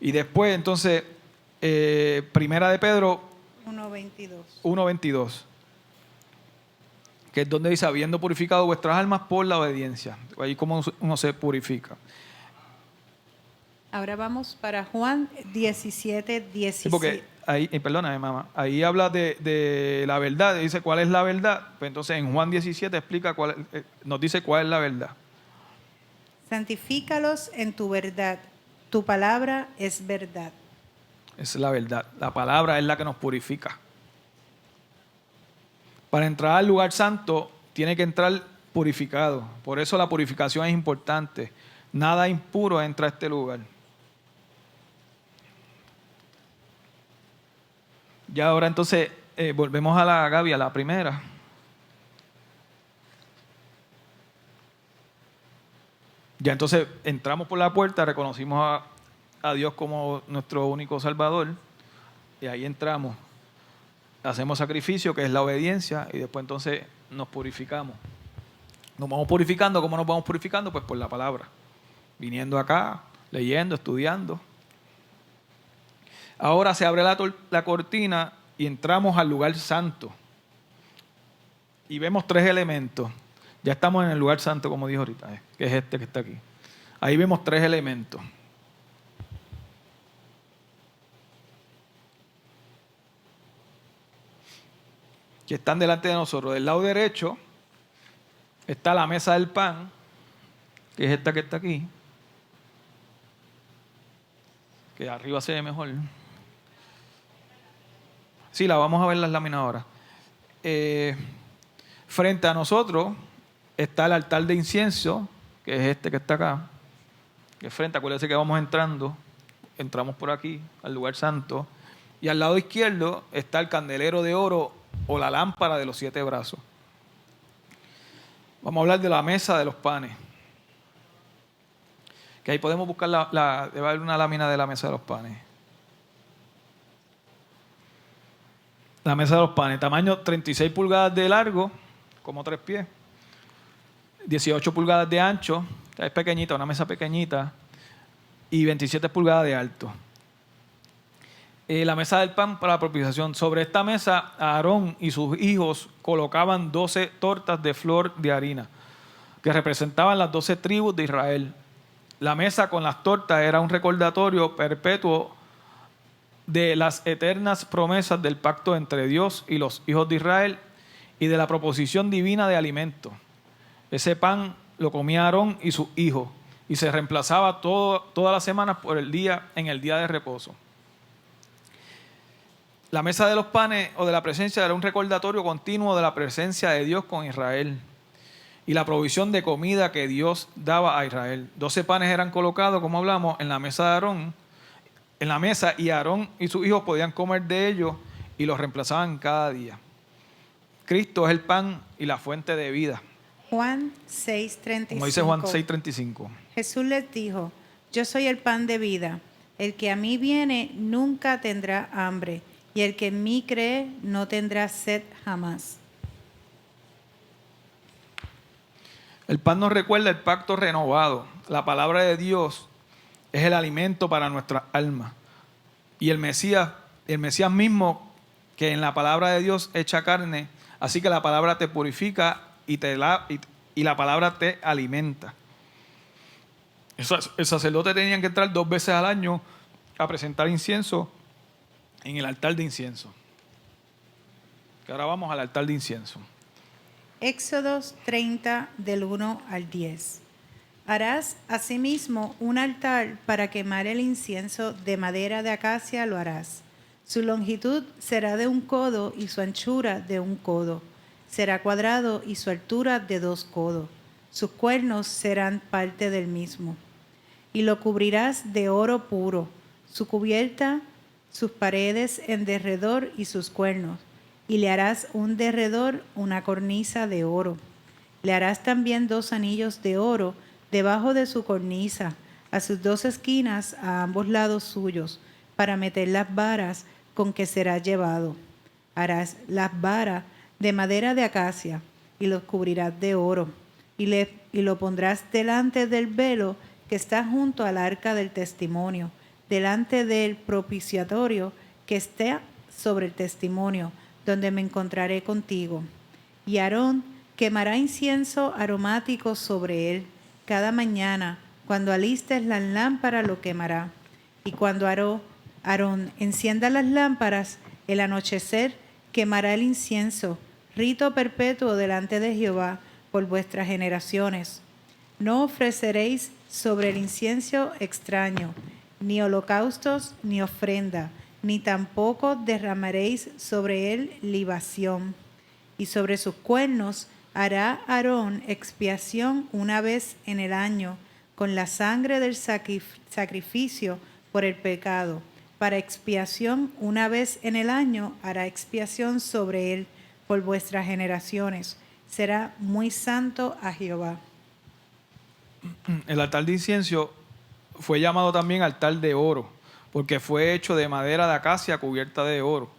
Y después, entonces, Primera de Pedro 1:22. Que es donde dice, habiendo purificado vuestras almas por la obediencia. Ahí como uno se purifica. Ahora vamos para Juan 17:17. Sí, porque ahí, perdóname, mamá, ahí habla de la verdad, dice cuál es la verdad. Pues entonces en Juan 17 explica nos dice cuál es la verdad. Santifícalos en tu verdad. Tu palabra es verdad. Es la verdad. La palabra es la que nos purifica. Para entrar al lugar santo tiene que entrar purificado. Por eso la purificación es importante. Nada impuro entra a este lugar. Ya ahora entonces volvemos a la Gaby, a la primera. Ya entonces entramos por la puerta, reconocimos a Dios como nuestro único Salvador y ahí entramos. Hacemos sacrificio, que es la obediencia, y después entonces nos purificamos. Nos vamos purificando. ¿Cómo nos vamos purificando? Pues por la palabra. Viniendo acá, leyendo, estudiando. Ahora se abre la cortina y entramos al lugar santo. Y vemos 3 elementos. Ya estamos en el lugar santo, como dijo ahorita, que es este que está aquí. Ahí vemos 3 elementos. Que están delante de nosotros. Del lado derecho está la mesa del pan, que es esta que está aquí, que arriba se ve mejor. Sí, la vamos a ver las láminas ahora. Frente a nosotros está el altar de incienso, que es este que está acá, que frente, acuérdense que vamos entramos por aquí al lugar santo, y al lado izquierdo está el candelero de oro o la lámpara de los 7 brazos. Vamos a hablar de la mesa de los panes. Que ahí podemos buscar debe haber una lámina de la mesa de los panes. La mesa de los panes, tamaño 36 pulgadas de largo, como 3 pies. 18 pulgadas de ancho, es pequeñita, una mesa pequeñita. Y 27 pulgadas de alto. La mesa del pan para la propiciación. Sobre esta mesa, Aarón y sus hijos colocaban 12 tortas de flor de harina, que representaban las 12 tribus de Israel. La mesa con las tortas era un recordatorio perpetuo de las eternas promesas del pacto entre Dios y los hijos de Israel y de la proposición divina de alimento. Ese pan lo comía Aarón y sus hijos y se reemplazaba todas las semanas en el día de reposo. La mesa de los panes o de la presencia era un recordatorio continuo de la presencia de Dios con Israel y la provisión de comida que Dios daba a Israel. 12 panes eran colocados, como hablamos, en la mesa de Aarón, en la mesa, y Aarón y sus hijos podían comer de ellos y los reemplazaban cada día. Cristo es el pan y la fuente de vida. Juan 6:35. Como dice Juan 6:35. Jesús les dijo: yo soy el pan de vida. El que a mí viene nunca tendrá hambre, y el que en mí cree no tendrá sed jamás. El pan nos recuerda el pacto renovado. La palabra de Dios es el alimento para nuestra alma. Y el Mesías mismo, que en la palabra de Dios echa carne, así que la palabra te purifica y la palabra te alimenta. El sacerdote tenía que entrar 2 veces al año a presentar incienso en el altar de incienso. Que ahora vamos al altar de incienso. Éxodos 30, del 1 al 10. Harás asimismo un altar para quemar el incienso, de madera de acacia lo harás. Su longitud será de 1 codo y su anchura de 1 codo. Será cuadrado y su altura de 2 codos. Sus cuernos serán parte del mismo. Y lo cubrirás de oro puro, su cubierta, sus paredes en derredor y sus cuernos. Y le harás un derredor, una cornisa de oro. Le harás también 2 anillos de oro debajo de su cornisa, a sus 2 esquinas a ambos lados suyos, para meter las varas con que será llevado. Harás las varas de madera de acacia y los cubrirás de oro. Y lo pondrás delante del velo que está junto al arca del testimonio, delante del propiciatorio que esté sobre el testimonio, donde me encontraré contigo. Y Aarón quemará incienso aromático sobre él. Cada mañana, cuando alistes la lámpara, lo quemará. Y cuando Aarón encienda las lámparas, el anochecer quemará el incienso, rito perpetuo delante de Jehová por vuestras generaciones. No ofreceréis sobre el incienso extraño, ni holocaustos, ni ofrenda, ni tampoco derramaréis sobre él libación. Y sobre sus cuernos hará Aarón expiación una vez en el año, con la sangre del sacrificio por el pecado. Para expiación una vez en el año hará expiación sobre él por vuestras generaciones. Será muy santo a Jehová. El altar de incienso fue llamado también altar de oro, porque fue hecho de madera de acacia cubierta de oro.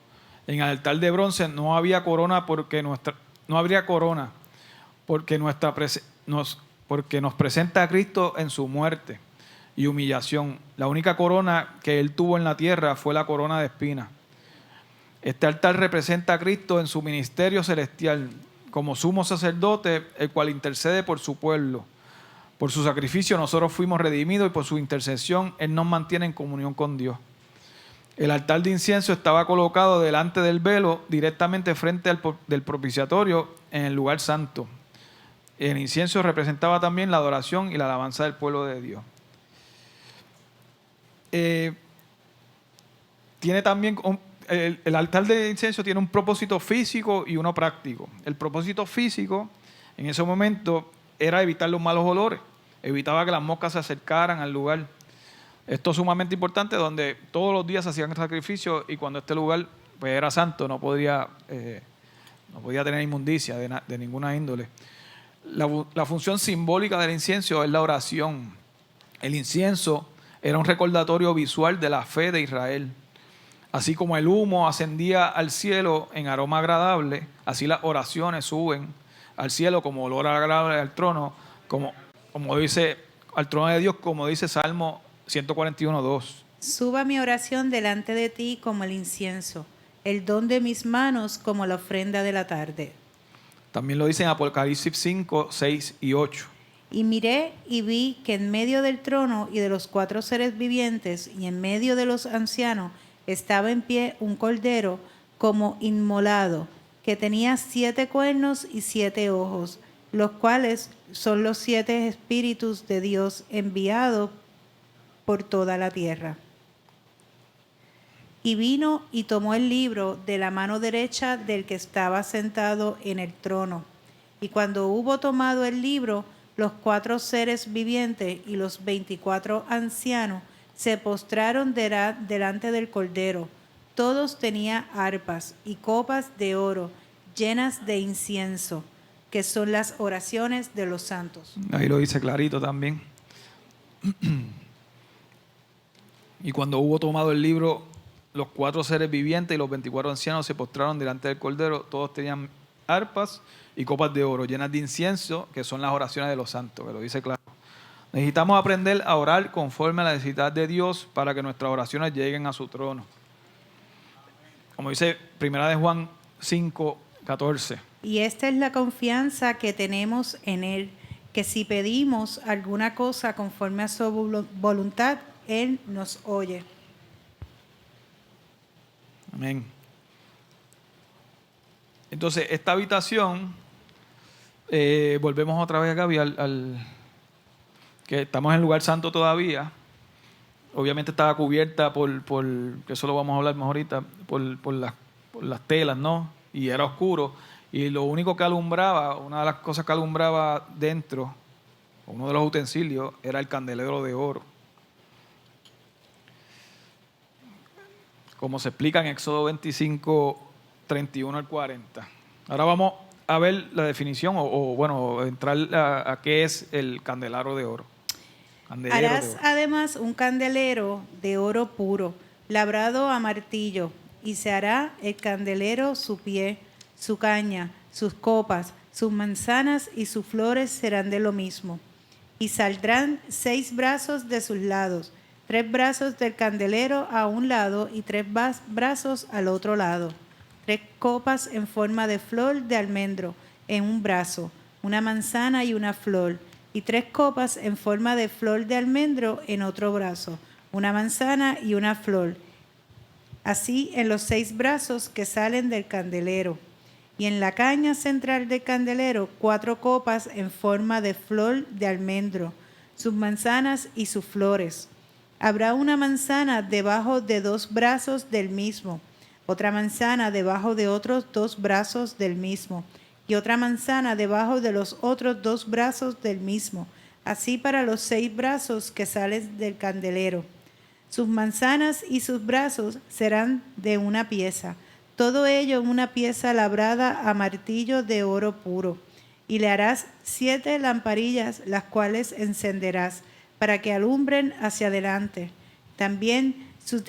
En el altar de bronce no había corona porque nos presenta a Cristo en su muerte y humillación. La única corona que él tuvo en la tierra fue la corona de espinas. Este altar representa a Cristo en su ministerio celestial como sumo sacerdote, el cual intercede por su pueblo. Por su sacrificio nosotros fuimos redimidos y por su intercesión Él nos mantiene en comunión con Dios. El altar de incienso estaba colocado delante del velo, directamente frente del propiciatorio en el lugar santo. El incienso representaba también la adoración y la alabanza del pueblo de Dios. Tiene también el altar de incienso tiene un propósito físico y uno práctico. El propósito físico en ese momento era evitar los malos olores, evitaba que las moscas se acercaran al lugar. Esto es sumamente importante, donde todos los días se hacían sacrificios y cuando este lugar pues, era santo, no podía tener inmundicia de ninguna índole. La función simbólica del incienso es la oración. El incienso era un recordatorio visual de la fe de Israel. Así como el humo ascendía al cielo en aroma agradable, así las oraciones suben al cielo como olor agradable al trono, como dice, al trono de Dios, como dice Salmo 141:2. Suba mi oración delante de ti como el incienso, el don de mis manos como la ofrenda de la tarde. También lo dice en Apocalipsis 5, 6 y 8. Y miré y vi que en medio del trono y de los 4 seres vivientes y en medio de los ancianos estaba en pie un cordero como inmolado, que tenía 7 cuernos y 7 ojos, los cuales son los 7 espíritus de Dios enviados por toda la tierra. Y vino y tomó el libro de la mano derecha del que estaba sentado en el trono. Y cuando hubo tomado el libro, los 4 seres vivientes y los 24 ancianos se postraron delante del Cordero. Todos tenían arpas y copas de oro llenas de incienso, que son las oraciones de los santos. Ahí lo dice clarito también. Y cuando hubo tomado el libro, los 4 seres vivientes y los 24 ancianos se postraron delante del Cordero. Todos tenían arpas y copas de oro llenas de incienso, que son las oraciones de los santos, que lo dice claro. Necesitamos aprender a orar conforme a la necesidad de Dios para que nuestras oraciones lleguen a su trono. Como dice 1 Juan 5, 14. Y esta es la confianza que tenemos en Él, que si pedimos alguna cosa conforme a su voluntad, Él nos oye. Amén. Entonces, esta habitación, volvemos otra vez, Gaby, que estamos en el lugar santo todavía. Obviamente estaba cubierta que eso lo vamos a hablar más ahorita, por las telas, ¿no? Y era oscuro. Y lo único que alumbraba, una de las cosas que alumbraba dentro, uno de los utensilios, era el candelero de oro. Como se explica en Éxodo 25, 31 al 40. Ahora vamos a ver la definición, entrar a qué es el candelero de oro. Harás además un candelero de oro puro, labrado a martillo, y se hará el candelero su pie, su caña, sus copas, sus manzanas y sus flores serán de lo mismo. Y saldrán 6 brazos de sus lados, 3 brazos del candelero a un lado y 3 brazos al otro lado. 3 copas en forma de flor de almendro en un brazo, una manzana y una flor, y 3 copas en forma de flor de almendro en otro brazo, una manzana y una flor. así en los 6 brazos que salen del candelero. Y en la caña central del candelero 4 copas en forma de flor de almendro, sus manzanas y sus flores. Habrá una manzana debajo de 2 brazos del mismo, otra manzana debajo de otros 2 brazos del mismo, y otra manzana debajo de los otros 2 brazos del mismo, así para los 6 brazos que salen del candelero. Sus manzanas y sus brazos serán de una pieza, todo ello en una pieza labrada a martillo de oro puro. Y le harás 7 lamparillas, las cuales encenderás, para que alumbren hacia adelante. También sus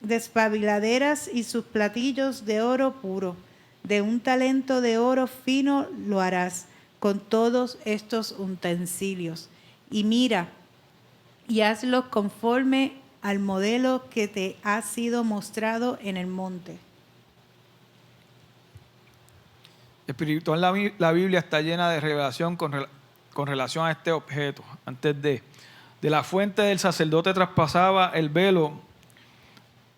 despabiladeras y sus platillos de oro puro. De un talento de oro fino lo harás, con todos estos utensilios. Y mira, y hazlos conforme al modelo que te ha sido mostrado en el monte. Espiritual, la Biblia está llena de revelación con relación a este objeto. Antes de la fuente del sacerdote traspasaba el velo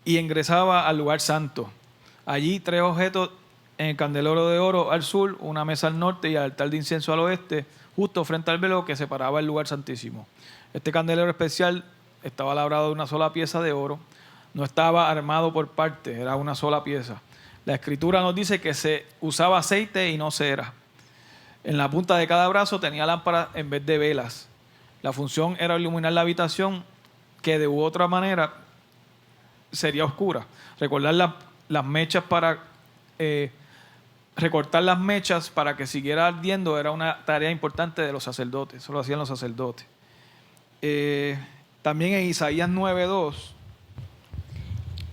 y ingresaba al lugar santo. Allí 3 objetos en el candelero de oro al sur, una mesa al norte y el altar de incienso al oeste, justo frente al velo que separaba el lugar santísimo. Este candelero especial estaba labrado de una sola pieza de oro, no estaba armado por partes, era una sola pieza. La Escritura nos dice que se usaba aceite y no cera. En la punta de cada brazo tenía lámpara en vez de velas. La función era iluminar la habitación, que de u otra manera sería oscura. Recordar las mechas recortar las mechas para que siguiera ardiendo era una tarea importante de los sacerdotes. Eso lo hacían los sacerdotes. También en Isaías 9:2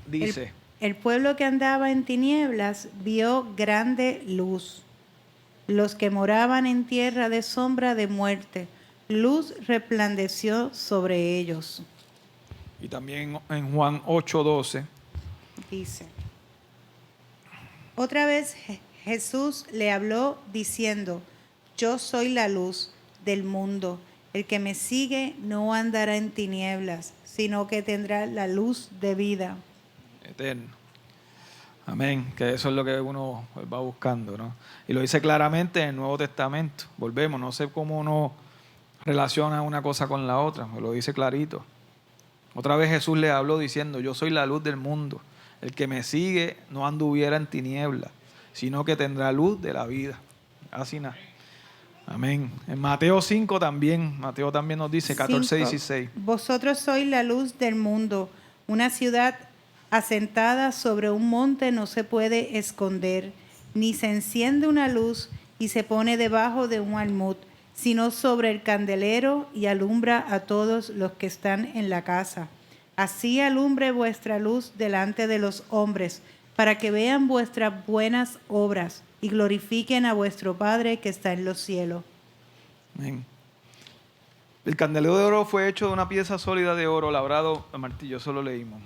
dice: El pueblo que andaba en tinieblas vio grande luz. Los que moraban en tierra de sombra de muerte, luz resplandeció sobre ellos. Y también en Juan 8:12 dice: Otra vez Jesús le habló diciendo: Yo soy la luz del mundo. El que me sigue no andará en tinieblas, sino que tendrá la luz de vida eterno. Amén, que eso es lo que uno va buscando, ¿no? Y lo dice claramente en el Nuevo Testamento. Volvemos, no sé cómo uno relaciona una cosa con la otra, me lo dice clarito. Otra vez Jesús le habló diciendo: yo soy la luz del mundo. El que me sigue no anduviera en tinieblas, sino que tendrá luz de la vida. Así nada. Amén. En Mateo 5 también, Mateo también nos dice 14:16. Vosotros sois la luz del mundo. Una ciudad asentada sobre un monte no se puede esconder, ni se enciende una luz y se pone debajo de un almud, sino sobre el candelero y alumbra a todos los que están en la casa. Así alumbre vuestra luz delante de los hombres, para que vean vuestras buenas obras y glorifiquen a vuestro Padre que está en los cielos. Amén. El candelero de oro fue hecho de una pieza sólida de oro labrado a martillo, eso lo leímos.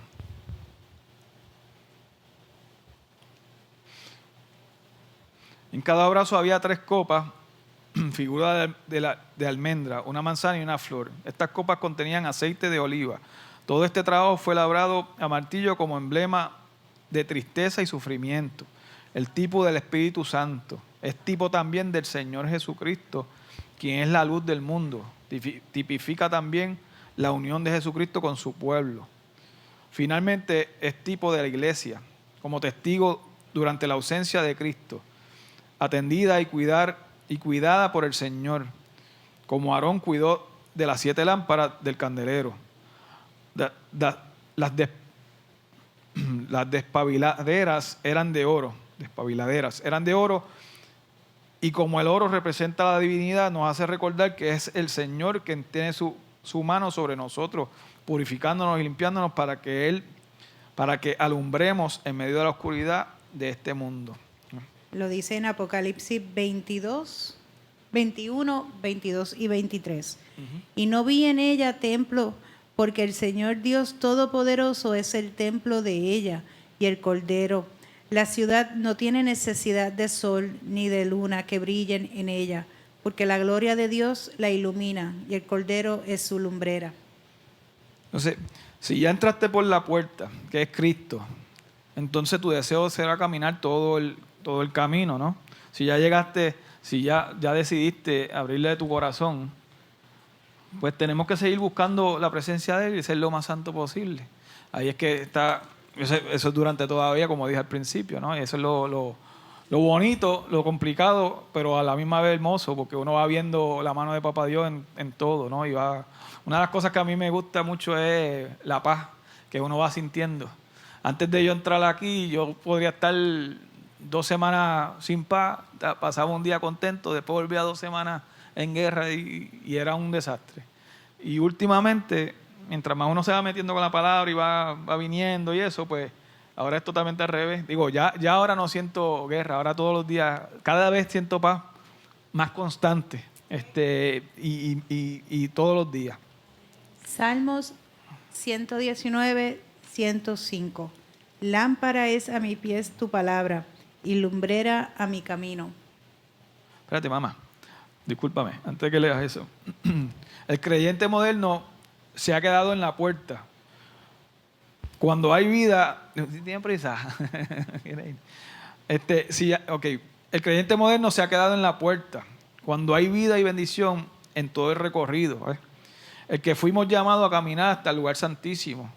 En cada brazo había 3 copas, figura de almendra, una manzana y una flor. Estas copas contenían aceite de oliva. Todo este trabajo fue labrado a martillo como emblema de tristeza y sufrimiento. El tipo del Espíritu Santo es tipo también del Señor Jesucristo, quien es la luz del mundo. Tipifica también la unión de Jesucristo con su pueblo. Finalmente es tipo de la iglesia, como testigo durante la ausencia de Cristo, atendida y cuidada por el Señor, como Aarón cuidó de las 7 lámparas del candelero. Las despabiladeras eran de oro, y como el oro representa la divinidad, nos hace recordar que es el Señor quien tiene su mano sobre nosotros, purificándonos y limpiándonos para que alumbremos en medio de la oscuridad de este mundo. Lo dice en Apocalipsis 22, 21, 22 y 23. Y no vi en ella templo, porque el Señor Dios Todopoderoso es el templo de ella y el Cordero. La ciudad no tiene necesidad de sol ni de luna que brillen en ella, porque la gloria de Dios la ilumina y el Cordero es su lumbrera. Entonces, Si ya entraste por la puerta, que es Cristo, entonces tu deseo será caminar todo el camino, ¿no? Si ya llegaste, si ya decidiste abrirle tu corazón, pues tenemos que seguir buscando la presencia de Él y ser lo más santo posible. Ahí es que está, eso es durante toda la vida, como dije al principio, ¿no? Y eso es lo bonito, lo complicado, pero a la misma vez hermoso, porque uno va viendo la mano de Papá Dios en todo, ¿no? Una de las cosas que a mí me gusta mucho es la paz que uno va sintiendo. Antes de yo entrar aquí, yo podría estar 2 semanas sin paz, pasaba un día contento, después volvía 2 semanas en guerra y era un desastre. Y últimamente, mientras más uno se va metiendo con la palabra y va viniendo y eso, pues ahora es totalmente al revés. Digo, ya ahora no siento guerra, ahora todos los días, cada vez siento paz más constante, y todos los días. Salmos 119, 105. Lámpara es a mis pies tu palabra y lumbrera a mi camino. Espérate, mamá. Discúlpame, antes de que leas eso. El creyente moderno se ha quedado en la puerta. Cuando hay vida... ¿Tienen prisa? El creyente moderno se ha quedado en la puerta. Cuando hay vida y bendición en todo el recorrido. El que fuimos llamados a caminar hasta el lugar santísimo.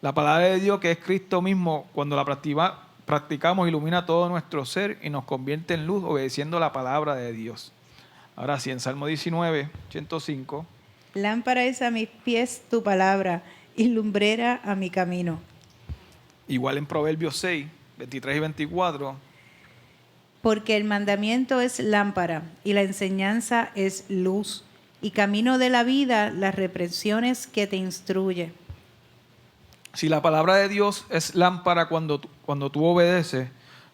La palabra de Dios, que es Cristo mismo, cuando la practicamos, ilumina todo nuestro ser y nos convierte en luz obedeciendo la palabra de Dios. Ahora sí, en Salmo 19, 105. Lámpara es a mis pies tu palabra y lumbrera a mi camino. Igual en Proverbios 6, 23 y 24. Porque el mandamiento es lámpara y la enseñanza es luz, y camino de la vida las reprensiones que te instruye. Si la palabra de Dios es lámpara cuando tú obedeces,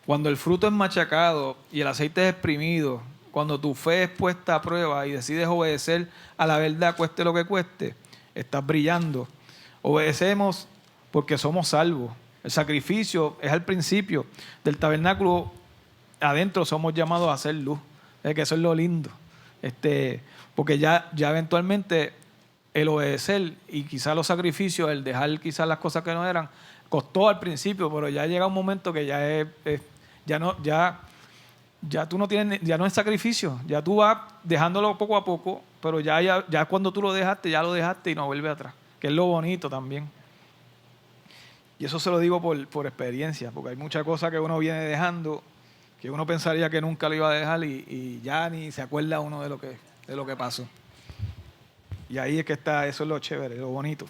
cuando el fruto es machacado y el aceite es exprimido, cuando tu fe es puesta a prueba y decides obedecer a la verdad, cueste lo que cueste, estás brillando. Obedecemos porque somos salvos. El sacrificio es al principio del tabernáculo. Adentro somos llamados a hacer luz. Es que eso es lo lindo. Porque ya eventualmente el obedecer y quizás los sacrificios, el dejar quizás las cosas que no eran, costó al principio, pero ya llega un momento que ya tú no tienes, ya no es sacrificio, ya tú vas dejándolo poco a poco, pero ya cuando tú lo dejaste, ya lo dejaste y no vuelve atrás, que es lo bonito también. Y eso se lo digo por experiencia, porque hay muchas cosas que uno viene dejando, que uno pensaría que nunca lo iba a dejar y ya ni se acuerda uno de lo que pasó. Y ahí es que está, eso es lo chévere, lo bonito.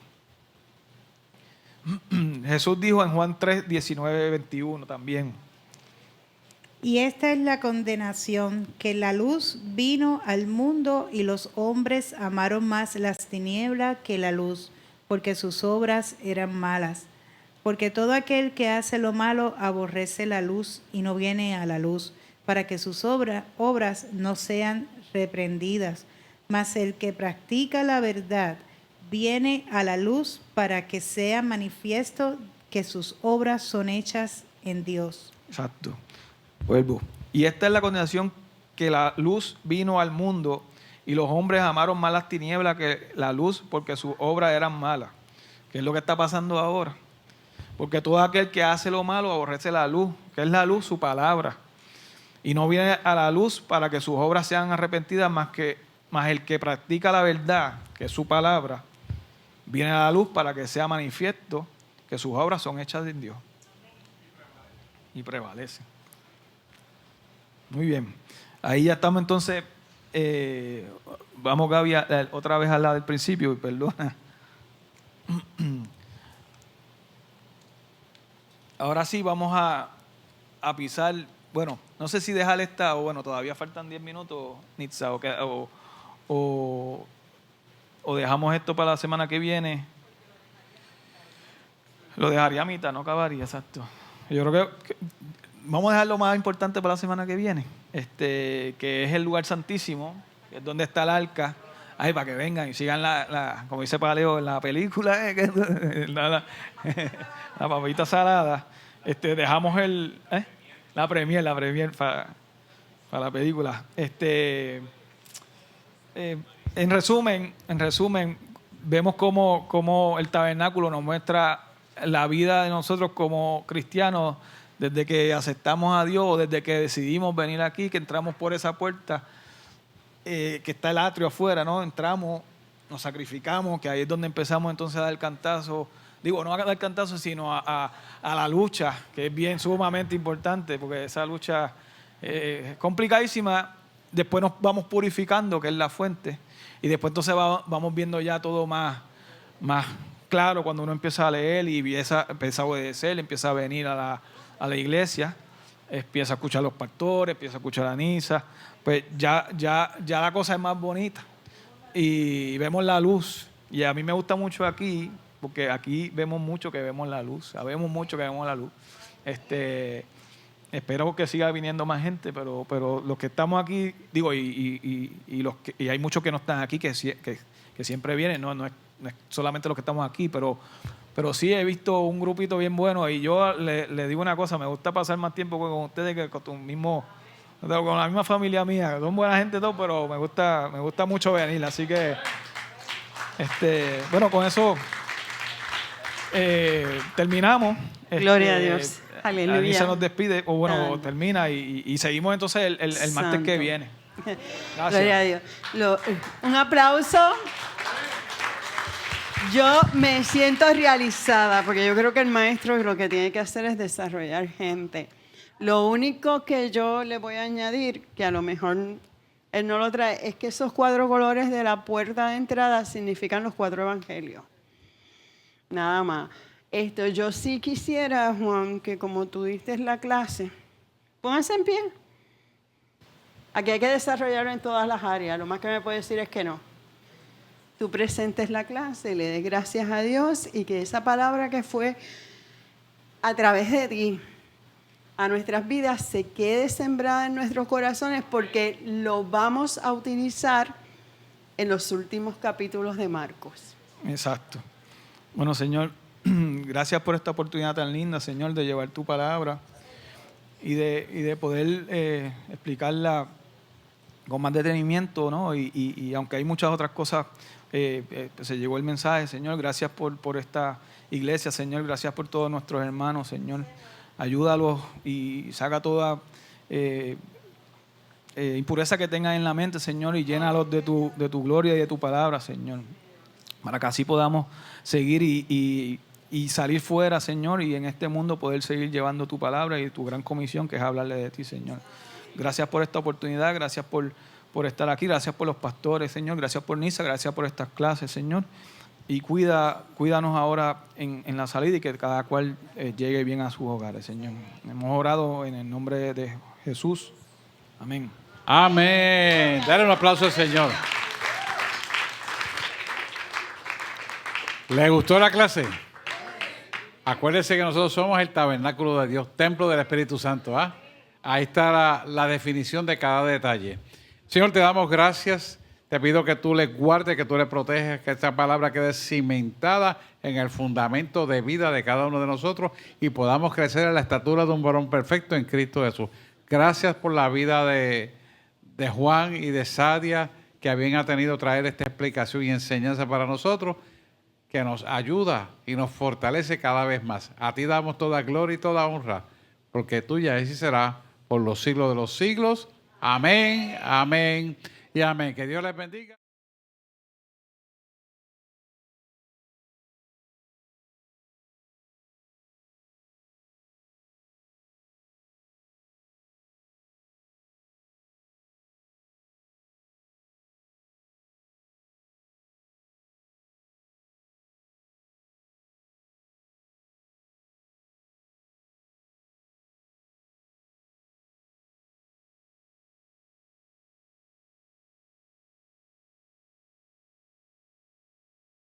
Jesús dijo en Juan 3, 19, 21 también. Y esta es la condenación, que la luz vino al mundo y los hombres amaron más las tinieblas que la luz, porque sus obras eran malas. Porque todo aquel que hace lo malo aborrece la luz y no viene a la luz, para que sus obras no sean reprendidas. Mas el que practica la verdad viene a la luz para que sea manifiesto que sus obras son hechas en Dios. Exacto. Vuelvo. Y esta es la condenación, que la luz vino al mundo y los hombres amaron más las tinieblas que la luz porque sus obras eran malas. ¿Qué es lo que está pasando ahora? Porque todo aquel que hace lo malo aborrece la luz. ¿Qué es la luz? Su palabra. Y no viene a la luz para que sus obras sean arrepentidas, más el que practica la verdad, que es su palabra, viene a la luz para que sea manifiesto que sus obras son hechas en Dios. Y prevalecen. Muy bien. Ahí ya estamos entonces. Vamos, Gaby, otra vez a la del principio, perdona. Ahora sí vamos a pisar. Bueno, no sé si dejar esta o bueno, todavía faltan 10 minutos, Nitza, o dejamos esto para la semana que viene. Lo dejaría a mitad, no acabaría, exacto. Yo creo que vamos a dejar lo más importante para la semana que viene, que es el lugar santísimo, que es donde está el arca. Ay, para que vengan y sigan como dice Paleo en la película, la papita salada. Dejamos la premier para la película. En resumen, vemos cómo el tabernáculo nos muestra la vida de nosotros como cristianos desde que aceptamos a Dios, desde que decidimos venir aquí, que entramos por esa puerta, que está el atrio afuera, ¿no? Entramos, nos sacrificamos, que ahí es donde empezamos entonces a dar el cantazo. Digo, no a dar cantazo, sino a la lucha, que es bien sumamente importante, porque esa lucha es complicadísima. Después nos vamos purificando, que es la fuente, y después entonces vamos viendo ya todo más claro cuando uno empieza a leer y empieza a obedecer, empieza a venir a la iglesia, empieza a escuchar a los pastores, empieza a escuchar a Nisa, pues ya la cosa es más bonita y vemos la luz. Y a mí me gusta mucho aquí, porque aquí vemos mucho que vemos la luz, sabemos mucho que vemos la luz. Espero que siga viniendo más gente, pero los que estamos aquí, digo, y hay muchos que no están aquí, que siempre vienen, no es solamente los que estamos aquí, pero sí he visto un grupito bien bueno, y yo le digo una cosa, me gusta pasar más tiempo con ustedes que con la misma familia mía. Son buena gente todos, pero me gusta mucho venir, así que bueno, con eso terminamos. Gloria a Dios. Aleluya. Anisa nos despide, o bueno, Santo. termina y seguimos entonces el martes que viene. Gracias. Gloria a Dios. Un aplauso. Yo me siento realizada porque yo creo que el maestro lo que tiene que hacer es desarrollar gente. Lo único que yo le voy a añadir, que a lo mejor él no lo trae, es que esos 4 colores de la puerta de entrada significan los 4 evangelios. Nada más. Yo sí quisiera, Juan, que como tú diste la clase, pónganse en pie. Aquí hay que desarrollarlo en todas las áreas. Lo más que me puede decir es que no. Tú presentes la clase, le des gracias a Dios y que esa palabra que fue a través de ti a nuestras vidas se quede sembrada en nuestros corazones, porque lo vamos a utilizar en los últimos capítulos de Marcos. Exacto. Bueno, Señor, gracias por esta oportunidad tan linda, Señor, de llevar tu palabra y de poder explicarla con más detenimiento, ¿no? Y aunque hay muchas otras cosas, se llegó el mensaje, Señor. Gracias por esta iglesia, Señor. Gracias por todos nuestros hermanos, Señor. Ayúdalos y saca toda impureza que tengan en la mente, Señor, y llénalos de tu gloria y de tu palabra, Señor, para que así podamos seguir y salir fuera, Señor, y en este mundo poder seguir llevando tu palabra y tu gran comisión, que es hablarle de ti, Señor. Gracias por esta oportunidad, gracias por estar aquí, gracias por los pastores, Señor, gracias por Nisa, gracias por estas clases, Señor. Y cuídanos ahora en la salida y que cada cual llegue bien a sus hogares, Señor. Hemos orado en el nombre de Jesús. Amén. Amén. Dale un aplauso al Señor. ¿Le gustó la clase? Acuérdense que nosotros somos el tabernáculo de Dios, templo del Espíritu Santo. ¿Ah? Ahí está la definición de cada detalle. Señor, te damos gracias. Te pido que tú le guardes, que tú le protejas, que esta palabra quede cimentada en el fundamento de vida de cada uno de nosotros y podamos crecer en la estatura de un varón perfecto en Cristo Jesús. Gracias por la vida de Juan y de Sadia, que habían tenido traer esta explicación y enseñanza para nosotros, que nos ayuda y nos fortalece cada vez más. A ti damos toda gloria y toda honra, porque tuya es y será por los siglos de los siglos. Amén, amén y amén. Que Dios les bendiga.